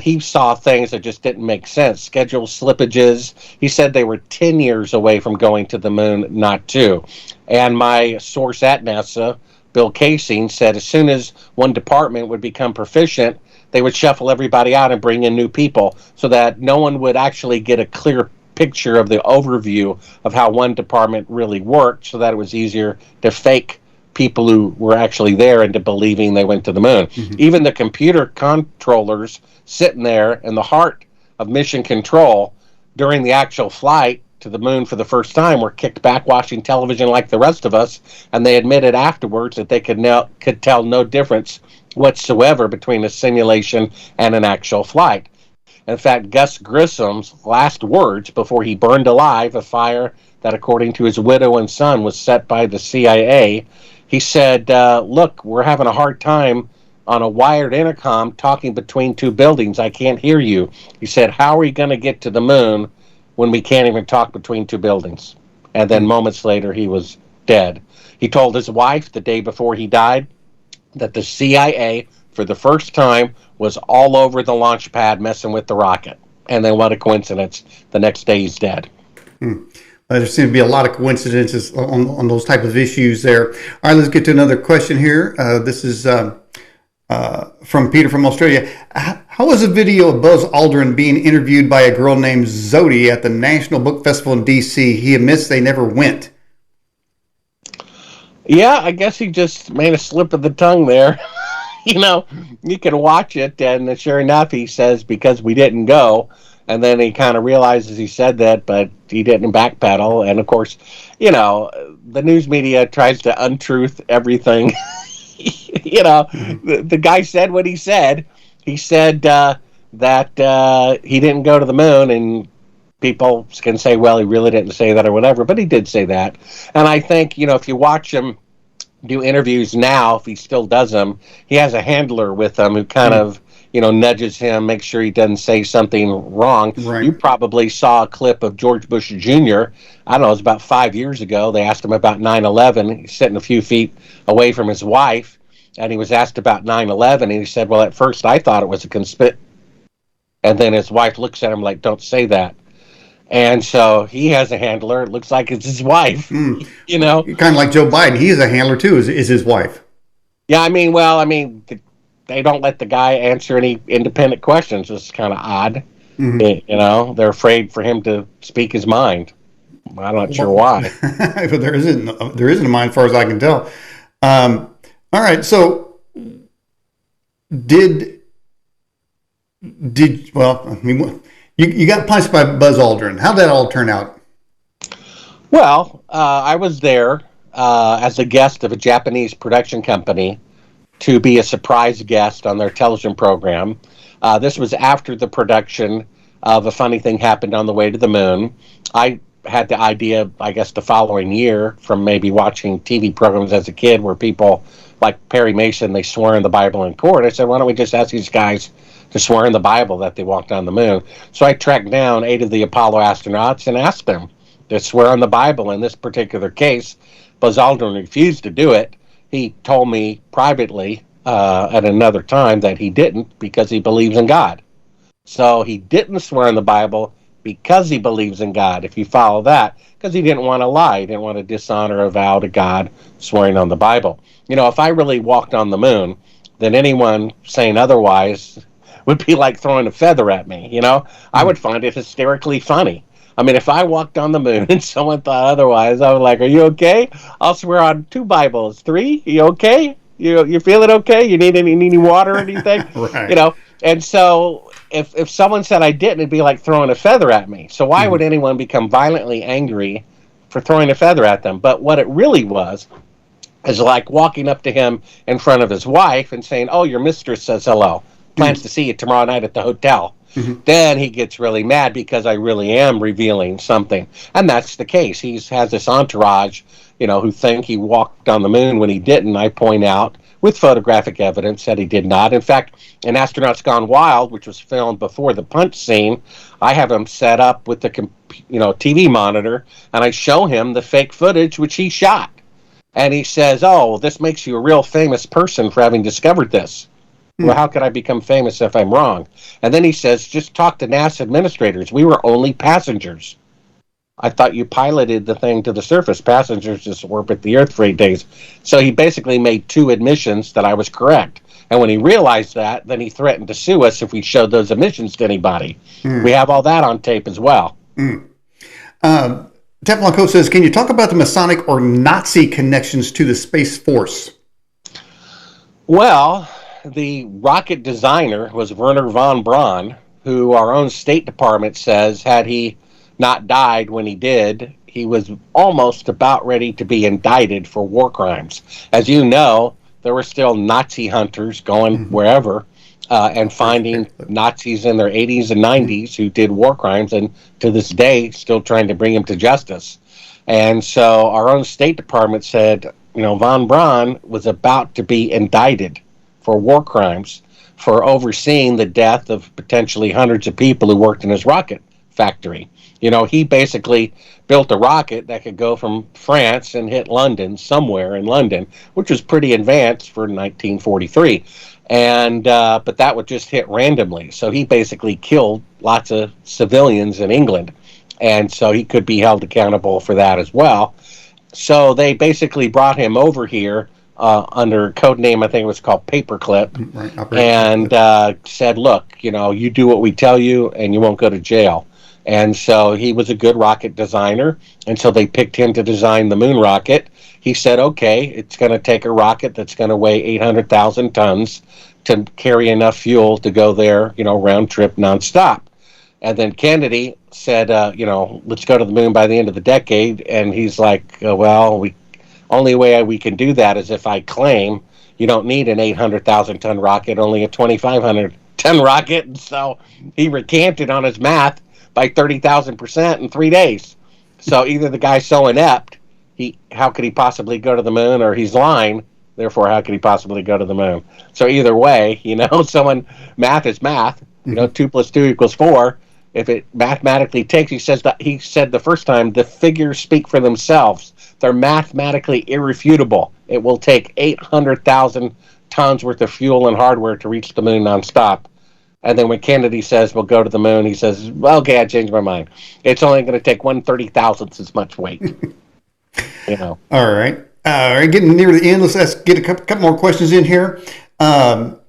[SPEAKER 2] He saw things that just didn't make sense, schedule slippages. He said they were 10 years away from going to the moon, not 2. And my source at NASA Bill Casing, said as soon as one department would become proficient, they would shuffle everybody out and bring in new people so that no one would actually get a clear picture of the overview of how one department really worked, so that it was easier to fake people who were actually there into believing they went to the moon. Even the computer controllers sitting there in the heart of mission control during the actual flight to the moon for the first time were kicked back watching television like the rest of us, and they admitted afterwards that they could tell no difference whatsoever between a simulation and an actual flight. In fact, Gus Grissom's last words before he burned alive a fire that, according to his widow and son, was set by the CIA, he said, look, we're having a hard time on a wired intercom talking between two buildings. I can't hear you. He said, how are we going to get to the moon when we can't even talk between two buildings? And then moments later, he was dead. He told his wife the day before he died that the CIA, for the first time, was all over the launch pad messing with the rocket. And then what a coincidence. The next day he's dead.
[SPEAKER 1] There seems to be a lot of coincidences on those type of issues there. All right, let's get to another question here. This is from Peter from Australia. How was a video of Buzz Aldrin being interviewed by a girl named Zodi at the National Book Festival in D.C.? He admits they never went.
[SPEAKER 2] Yeah, I guess he just made a slip of the tongue there. You know, you can watch it, and sure enough, he says, because we didn't go. And then he kind of realizes he said that, but he didn't backpedal. And, of course, you know, the news media tries to untruth everything. You know, the guy said what he said. He said that he didn't go to the moon, and people can say, well, he really didn't say that or whatever, but he did say that. And I think, you know, if you watch him do interviews now, if he still does them, he has a handler with him who kind of, you know, nudges him, makes sure he doesn't say something wrong. Right. You probably saw a clip of George Bush Jr. I don't know, it was about 5 years ago. They asked him about 9/11. He's sitting a few feet away from his wife, and he was asked about 9/11, and he said, well, at first I thought it was a conspiracy. And then his wife looks at him like, don't say that. And so he has a handler. It looks like it's his wife, you know.
[SPEAKER 1] Kind of like Joe Biden. He is a handler, too, is his wife.
[SPEAKER 2] Yeah, I mean, they don't let the guy answer any independent questions. It's kind of odd. You know, they're afraid for him to speak his mind. I'm not sure why.
[SPEAKER 1] But there isn't a mind, as far as I can tell. All right, so you got punched by Buzz Aldrin. How'd that all turn out?
[SPEAKER 2] Well, I was there as a guest of a Japanese production company to be a surprise guest on their television program. This was after the production of A Funny Thing Happened on the Way to the Moon. I had the idea, I guess, the following year from maybe watching TV programs as a kid where people like Perry Mason, they swear in the Bible in court. I said, why don't we just ask these guys to swear in the Bible that they walked on the moon? So I tracked down 8 of the Apollo astronauts and asked them to swear on the Bible. In this particular case, Buzz Aldrin refused to do it. He told me privately at another time that he didn't because he believes in God. So he didn't swear in the Bible because he believes in God, if you follow that, because he didn't want to lie. He didn't want to dishonor a vow to God swearing on the Bible. You know, if I really walked on the moon, then anyone saying otherwise would be like throwing a feather at me, you know? I would find it hysterically funny. I mean, if I walked on the moon and someone thought otherwise, I was like, are you okay? I'll swear on 2 Bibles. 3? You okay? You feeling okay? You need any water or anything?
[SPEAKER 1] Right.
[SPEAKER 2] You know? And so if someone said I didn't, it'd be like throwing a feather at me. So why would anyone become violently angry for throwing a feather at them? But what it really was is like walking up to him in front of his wife and saying, oh, your mistress says hello. Plans to see you tomorrow night at the hotel. Then he gets really mad because I really am revealing something. And that's the case. He has this entourage, you know, who think he walked on the moon when he didn't. I point out with photographic evidence that he did not. In fact, in Astronauts Gone Wild, which was filmed before the punch scene, I have him set up with the TV monitor, and I show him the fake footage which he shot. And he says, oh, well, this makes you a real famous person for having discovered this. Well, how could I become famous if I'm wrong? And then he says, just talk to NASA administrators. We were only passengers. I thought you piloted the thing to the surface. Passengers just orbit the Earth for 8 days. So he basically made 2 admissions that I was correct. And when he realized that, then he threatened to sue us if we showed those admissions to anybody. We have all that on tape as well.
[SPEAKER 1] Teflon Coat says, can you talk about the Masonic or Nazi connections to the Space Force?
[SPEAKER 2] Well, the rocket designer was Wernher von Braun, who our own State Department says, had he not died when he did, he was almost about ready to be indicted for war crimes. As you know, there were still Nazi hunters going wherever and finding Nazis in their 80s and 90s who did war crimes, and to this day still trying to bring them to justice. And so our own State Department said, von Braun was about to be indicted for war crimes for overseeing the death of potentially hundreds of people who worked in his rocket factory. He basically built a rocket that could go from France and hit London, somewhere in London, which was pretty advanced for 1943. And but that would just hit randomly. So he basically killed lots of civilians in England. And so he could be held accountable for that as well. So they basically brought him over here under code name, I think it was called Paperclip, right, and said, look, you do what we tell you and you won't go to jail. And so he was a good rocket designer, and so they picked him to design the moon rocket. He said, okay, it's going to take a rocket that's going to weigh 800,000 tons to carry enough fuel to go there, round trip nonstop. And then Kennedy said, let's go to the moon by the end of the decade. And he's like, only way we can do that is if I claim you don't need an 800,000 ton rocket, only a 2,500 ton rocket. And so he recanted on his math by 30,000% in 3 days. So either the guy's so inept, how could he possibly go to the moon, or he's lying, therefore how could he possibly go to the moon? So either way, math is math. 2 + 2 = 4. If it mathematically takes, he said the first time, the figures speak for themselves. They're mathematically irrefutable. It will take 800,000 tons worth of fuel and hardware to reach the moon nonstop. And then when Kennedy says we'll go to the moon, he says, well, okay, I changed my mind. It's only going to take 1/30,000th as much weight.
[SPEAKER 1] All right. Getting near the end, let's get a couple more questions in here. Well,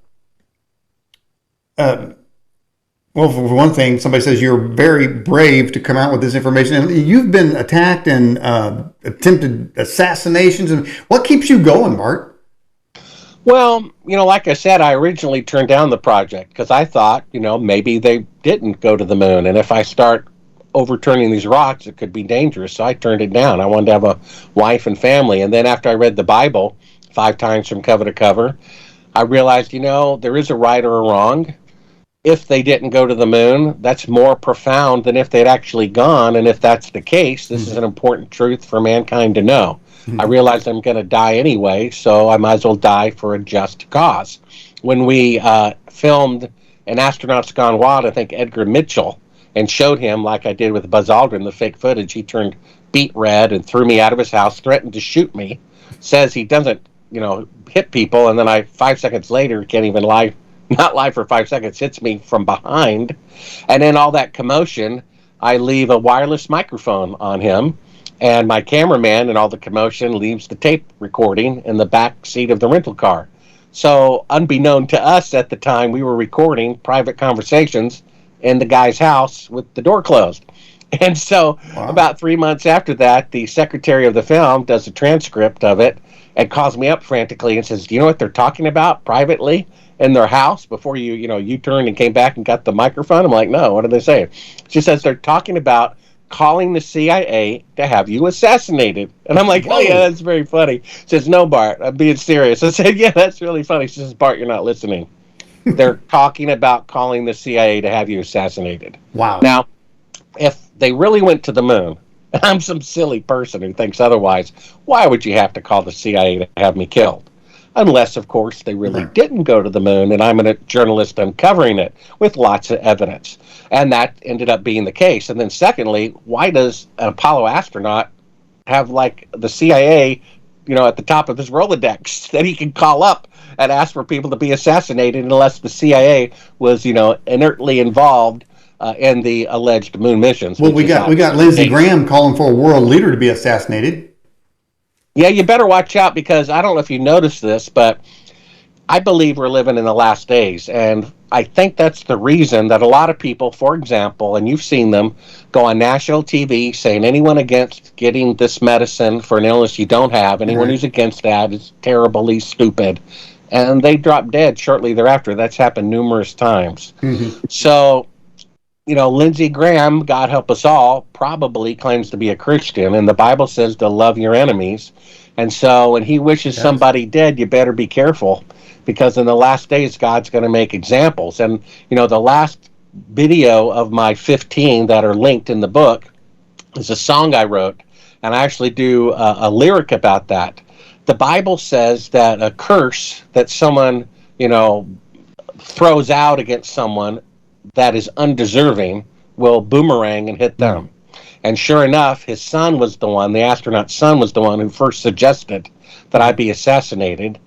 [SPEAKER 1] for one thing, somebody says you're very brave to come out with this information. And you've been attacked and attempted assassinations. And what keeps you going, Bart?
[SPEAKER 2] Well, like I said, I originally turned down the project because I thought, maybe they didn't go to the moon. And if I start overturning these rocks, it could be dangerous. So I turned it down. I wanted to have a wife and family. And then after I read the Bible 5 times from cover to cover, I realized, there is a right or a wrong. If they didn't go to the moon, that's more profound than if they'd actually gone. And if that's the case, this is an important truth for mankind to know. I realized I'm going to die anyway, so I might as well die for a just cause. When we filmed An Astronaut's Gone Wild, I think Edgar Mitchell, and showed him, like I did with Buzz Aldrin, the fake footage, he turned beet red and threw me out of his house, threatened to shoot me, says he doesn't, hit people, and then 5 seconds later, can't even not lie for 5 seconds, hits me from behind. And in all that commotion, I leave a wireless microphone on him, and my cameraman in all the commotion leaves the tape recording in the back seat of the rental car. So unbeknown to us at the time, we were recording private conversations in the guy's house with the door closed. And so about 3 months after that, the secretary of the film does a transcript of it and calls me up frantically and says, do you know what they're talking about privately in their house before you turned and came back and got the microphone? I'm like, no, what are they saying? She says they're talking about calling the CIA to have you assassinated. And I'm like, oh yeah, that's very funny. She says, no, Bart, I'm being serious. I said, yeah, that's really funny. She says, Bart, you're not listening. They're talking about calling the CIA to have you assassinated.
[SPEAKER 1] Wow.
[SPEAKER 2] Now, if they really went to the moon, and I'm some silly person who thinks otherwise, why would you have to call the CIA to have me killed? Unless, of course, they really didn't go to the moon, and I'm a journalist uncovering it with lots of evidence. And that ended up being the case. And then secondly, why does an Apollo astronaut have, the CIA, at the top of his Rolodex that he can call up and ask for people to be assassinated unless the CIA was, inertly involved in the alleged moon missions.
[SPEAKER 1] Well, we got Lindsey Graham calling for a world leader to be assassinated.
[SPEAKER 2] Yeah, you better watch out, because I don't know if you noticed this, but I believe we're living in the last days, and I think that's the reason that a lot of people, for example, and you've seen them, go on national TV saying anyone against getting this medicine for an illness you don't have, anyone who's against that is terribly stupid, and they drop dead shortly thereafter. That's happened numerous times. So, you know, Lindsey Graham, God help us all, probably claims to be a Christian, and the Bible says to love your enemies. And so when he wishes somebody dead, you better be careful, because in the last days, God's going to make examples. And, you know, the last video of my 15 that are linked in the book is a song I wrote, and I actually do a lyric about that. The Bible says that a curse that someone, you know, throws out against someone that is undeserving will boomerang and hit them. And sure enough, his son was the one, the astronaut's son was the one who first suggested that I be assassinated.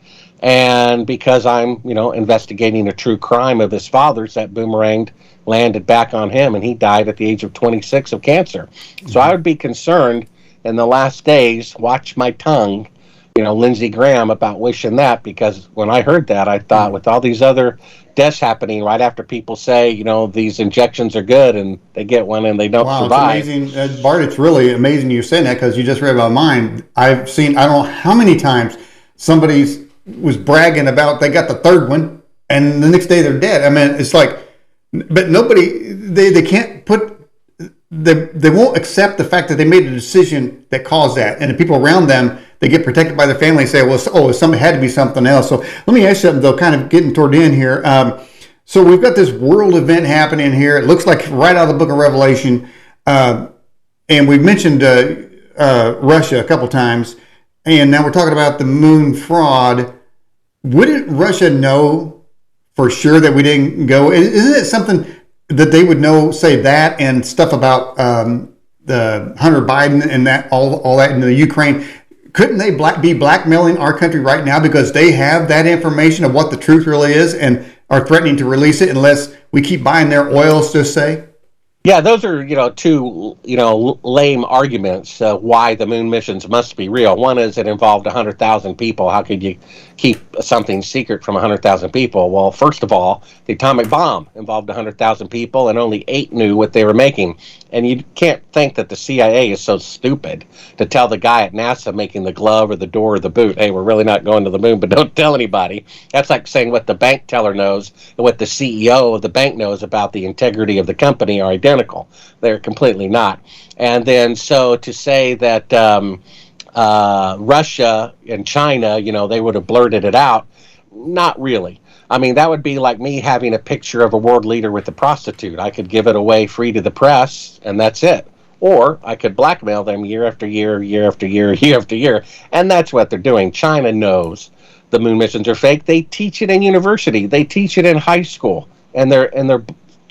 [SPEAKER 2] And because I'm, you know, investigating a true crime of his father's, that boomerang landed back on him, and he died at the age of 26 of cancer. So I would be concerned in the last days, watch my tongue, you know, Lindsey Graham, about wishing that, because when I heard that, I thought, with all these other deaths happening right after people say, you know, these injections are good, and they get one and they don't survive.
[SPEAKER 1] It's amazing. Bart, it's really amazing you saying that, because you just read about mine. I've seen, I don't know how many times somebody was bragging about they got the third one, and the next day they're dead. I mean, it's like, but nobody, they can't put, they won't accept the fact that they made a decision that caused that, and the people around them, they get protected by their family and say, well, it had to be something else. So let me ask you something, though, kind of getting toward the end here. So we've got this world event happening here. It looks like right out of the book of Revelation. And we've mentioned Russia a couple times. And now we're talking about the moon fraud. Wouldn't Russia know for sure that we didn't go? Isn't it something that they would know, say that, and stuff about the Hunter Biden and that all that in the Ukraine? Couldn't they be blackmailing our country right now because they have that information of what the truth really is and are threatening to release it unless we keep buying their oils, just say?
[SPEAKER 2] Yeah, those are, you know, two, you know, lame arguments why the moon missions must be real. One is it involved 100,000 people. How could you keep something secret from 100,000 people? Well, first of all, the atomic bomb involved 100,000 people, and only 8 knew what they were making. And you can't think that the CIA is so stupid to tell the guy at NASA making the glove or the door or the boot, hey, we're really not going to the moon, but don't tell anybody. That's like saying what the bank teller knows and what the CEO of the bank knows about the integrity of the company are identical. They're completely not. And then so to say that Russia and China, you know, they would have blurted it out, not really. I mean, that would be like me having a picture of a world leader with a prostitute. I could give it away free to the press, and that's it. Or I could blackmail them year after year, year after year, year after year. And that's what they're doing. China knows the moon missions are fake. They teach it in university. They teach it in high school and their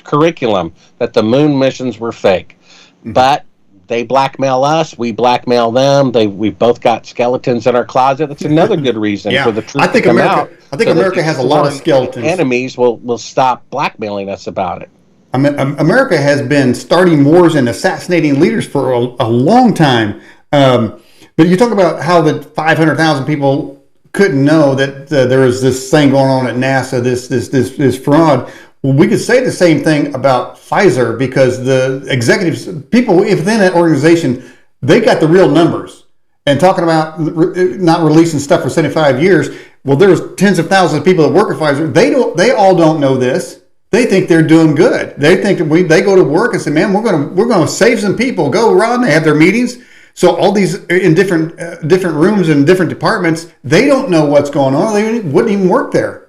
[SPEAKER 2] curriculum that the moon missions were fake. But they blackmail us. We blackmail them. We've both got skeletons in our closet. That's another good reason for the truth to come out.
[SPEAKER 1] I think America has a lot of skeletons.
[SPEAKER 2] Enemies will stop blackmailing us about it.
[SPEAKER 1] I mean, America has been starting wars and assassinating leaders for a long time. But you talk about how the 500,000 people couldn't know that there was this thing going on at NASA, this fraud. Well, we could say the same thing about Pfizer, because the executives, people within that organization, they got the real numbers. And talking about not releasing stuff for 75 years, well, there's tens of thousands of people that work at Pfizer. They all don't know this. They think they're doing good. They think that they go to work and say, "Man, we're going to save some people." Go, Ron. They have their meetings. So all these in different rooms and different departments, they don't know what's going on. They wouldn't even work there.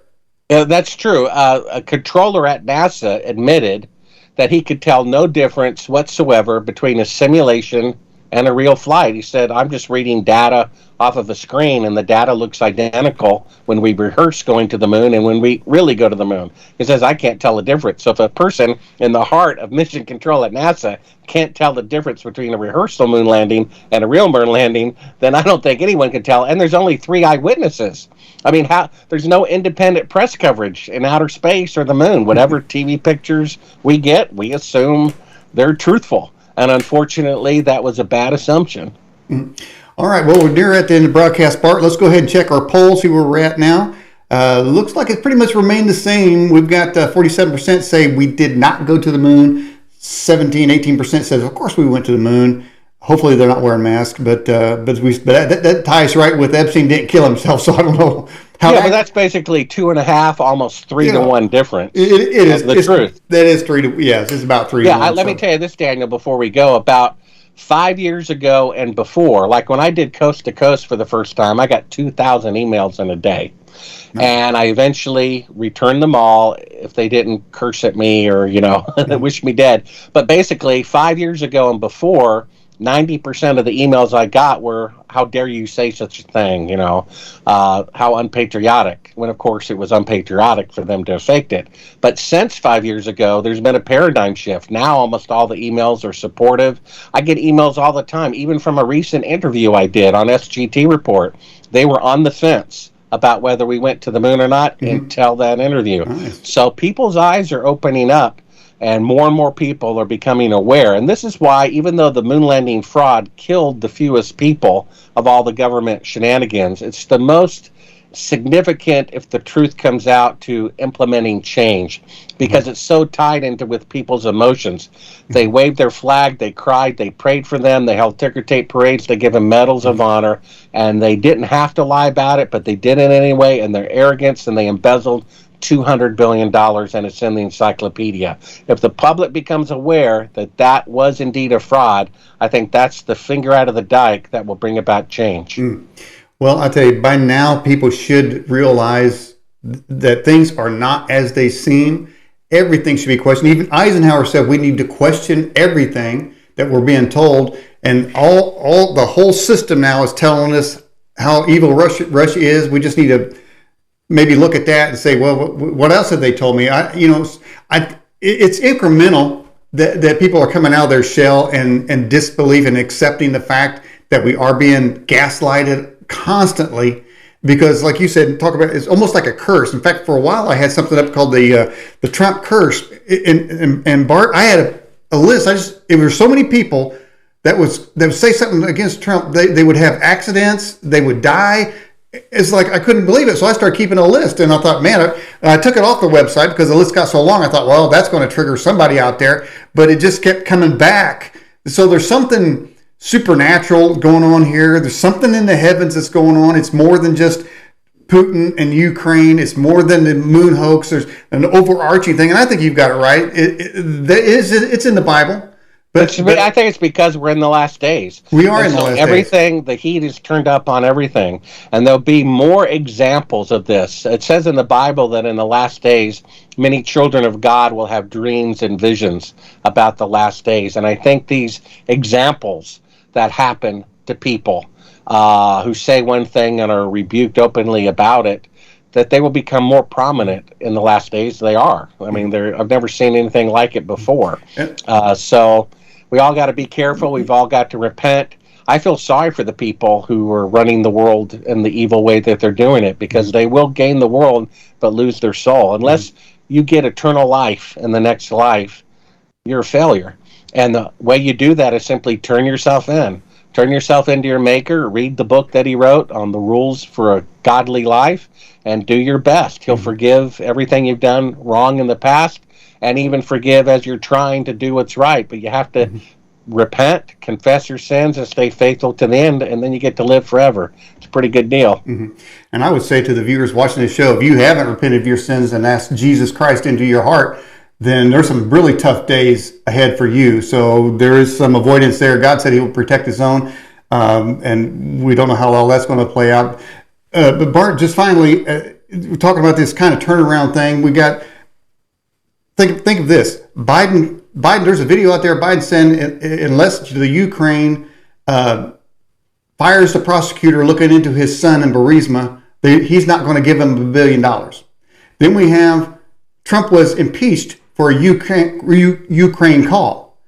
[SPEAKER 2] Yeah, that's true. A controller at NASA admitted that he could tell no difference whatsoever between a simulation and a real flight. He said, I'm just reading data off of a screen, and the data looks identical when we rehearse going to the moon and when we really go to the moon. He says, I can't tell the difference. So if a person in the heart of mission control at NASA can't tell the difference between a rehearsal moon landing and a real moon landing, then I don't think anyone can tell. And there's only 3 eyewitnesses. I mean, there's no independent press coverage in outer space or the moon. Whatever TV pictures we get, we assume they're truthful. And unfortunately, that was a bad assumption.
[SPEAKER 1] All right, well, we're near at the end of the broadcast, Bart. Let's go ahead and check our poll, see where we're at now. Looks like it's pretty much remained the same. We've got 47% say we did not go to the moon. 18% says, of course we went to the moon. Hopefully they're not wearing masks, but that ties right with Epstein didn't kill himself, so I don't know how.
[SPEAKER 2] Yeah, but that's basically 2.5, almost 3 to 1 difference.
[SPEAKER 1] It is the truth. That is 3 to, yes, it's about 3 to 1.
[SPEAKER 2] Yeah, let me tell you this, Daniel, before we go. About 5 years ago and before, like when I did Coast to Coast for the first time, I got 2,000 emails in a day. Nice. And I eventually returned them all if they didn't curse at me or, wish me dead. But basically, 5 years ago and before, 90% of the emails I got were, how dare you say such a thing, how unpatriotic, when of course it was unpatriotic for them to have faked it. But since 5 years ago, there's been a paradigm shift. Now almost all the emails are supportive. I get emails all the time, even from a recent interview I did on SGT Report. They were on the fence about whether we went to the moon or not until that interview. Nice. So people's eyes are opening up, and more people are becoming aware. And this is why, even though the moon landing fraud killed the fewest people of all the government shenanigans, it's the most significant if the truth comes out to implementing change, because it's so tied into with people's emotions. They waved their flag, they cried, they prayed for them, they held ticker tape parades, they give them medals of honor, and they didn't have to lie about it, but they did it anyway, and their arrogance, and they embezzled $200 billion, and it's in the encyclopedia. If the public becomes aware that that was indeed a fraud, I think that's the finger out of the dike that will bring about change.
[SPEAKER 1] Well, I tell you, by now people should realize that things are not as they seem. Everything should be questioned. Even Eisenhower said we need to question everything that we're being told, and all the whole system now is telling us how evil Russia is. We just need to maybe look at that and say, well, what else have they told me? It's incremental that people are coming out of their shell and disbelief and accepting the fact that we are being gaslighted constantly, because like you said, talk about, it's almost like a curse. In fact, for a while I had something up called the Trump curse, and Bart, I had a list. There were so many people that would say something against Trump. They would have accidents, they would die. It's like I couldn't believe it, so I started keeping a list, and I thought, man, I took it off the website because the list got so long. I thought, well, that's going to trigger somebody out there, but it just kept coming back. So there's something supernatural going on here. There's something in the heavens that's going on. It's more than just Putin and Ukraine. It's more than the moon hoax. There's an overarching thing, and I think you've got it right. It's in the Bible. But
[SPEAKER 2] I think it's because we're in the last days.
[SPEAKER 1] We are in the last
[SPEAKER 2] days. The heat is turned up on everything. And there'll be more examples of this. It says in the Bible that in the last days, many children of God will have dreams and visions about the last days. And I think these examples that happen to people who say one thing and are rebuked openly about it, that they will become more prominent in the last days. They are. I mean, I've never seen anything like it before. So we all got to be careful. We've all got to repent. I feel sorry for the people who are running the world in the evil way that they're doing it, because they will gain the world but lose their soul. Unless you get eternal life in the next life, you're a failure. And the way you do that is simply turn yourself in. Turn yourself into your maker, read the book that he wrote on the rules for a godly life, and do your best. He'll forgive everything you've done wrong in the past, and even forgive as you're trying to do what's right. But you have to repent, confess your sins, and stay faithful to the end, and then you get to live forever. It's a pretty good deal.
[SPEAKER 1] And I would say to the viewers watching this show, if you haven't repented of your sins and asked Jesus Christ into your heart, then there's some really tough days ahead for you. So there is some avoidance there. God said he will protect his own, and we don't know how all that's going to play out. But Bart, just finally, we're talking about this kind of turnaround thing. We got, think of this. Biden, there's a video out there, Biden said, unless the Ukraine fires the prosecutor looking into his son in Burisma. He's not going to give him $1 billion. Then we have Trump was impeached for a Ukraine call.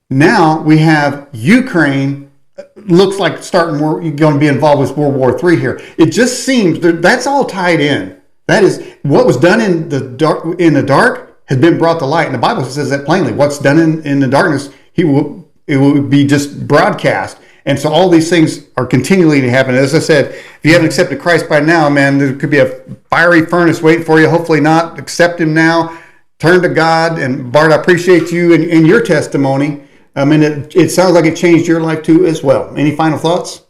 [SPEAKER 1] Now we have Ukraine looks like going to be involved with World War III here. It just seems that's all tied in. That is what was done in the dark has been brought to light, and the Bible says that plainly. What's done in the darkness, it will be just broadcast. And so all these things are continually to happen. As I said, if you haven't accepted Christ by now, man, there could be a fiery furnace waiting for you. Hopefully not. Accept him now. Turn to God. And Bart, I appreciate you and your testimony. I mean, it sounds like it changed your life too as well. Any final thoughts?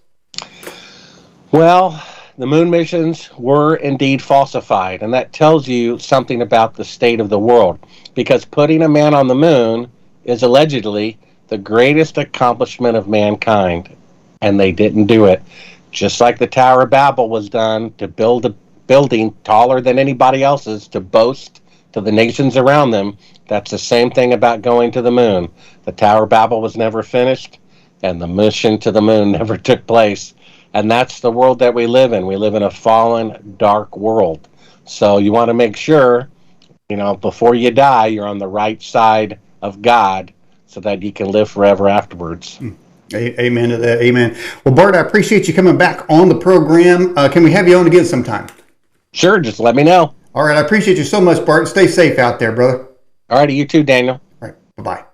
[SPEAKER 2] Well, the moon missions were indeed falsified, and that tells you something about the state of the world, because putting a man on the moon is allegedly the greatest accomplishment of mankind, and they didn't do it. Just like the Tower of Babel was done to build a building taller than anybody else's to boast to the nations around them, that's the same thing about going to the moon. The Tower of Babel was never finished, and the mission to the moon never took place. And that's the world that we live in. We live in a fallen, dark world. So you want to make sure, before you die, you're on the right side of God so that you can live forever afterwards.
[SPEAKER 1] Amen to that. Amen. Well, Bart, I appreciate you coming back on the program. Can we have you on again sometime?
[SPEAKER 2] Sure. Just let me know.
[SPEAKER 1] All right. I appreciate you so much, Bart. Stay safe out there, brother.
[SPEAKER 2] All righty. You too, Daniel.
[SPEAKER 1] All right. Bye-bye.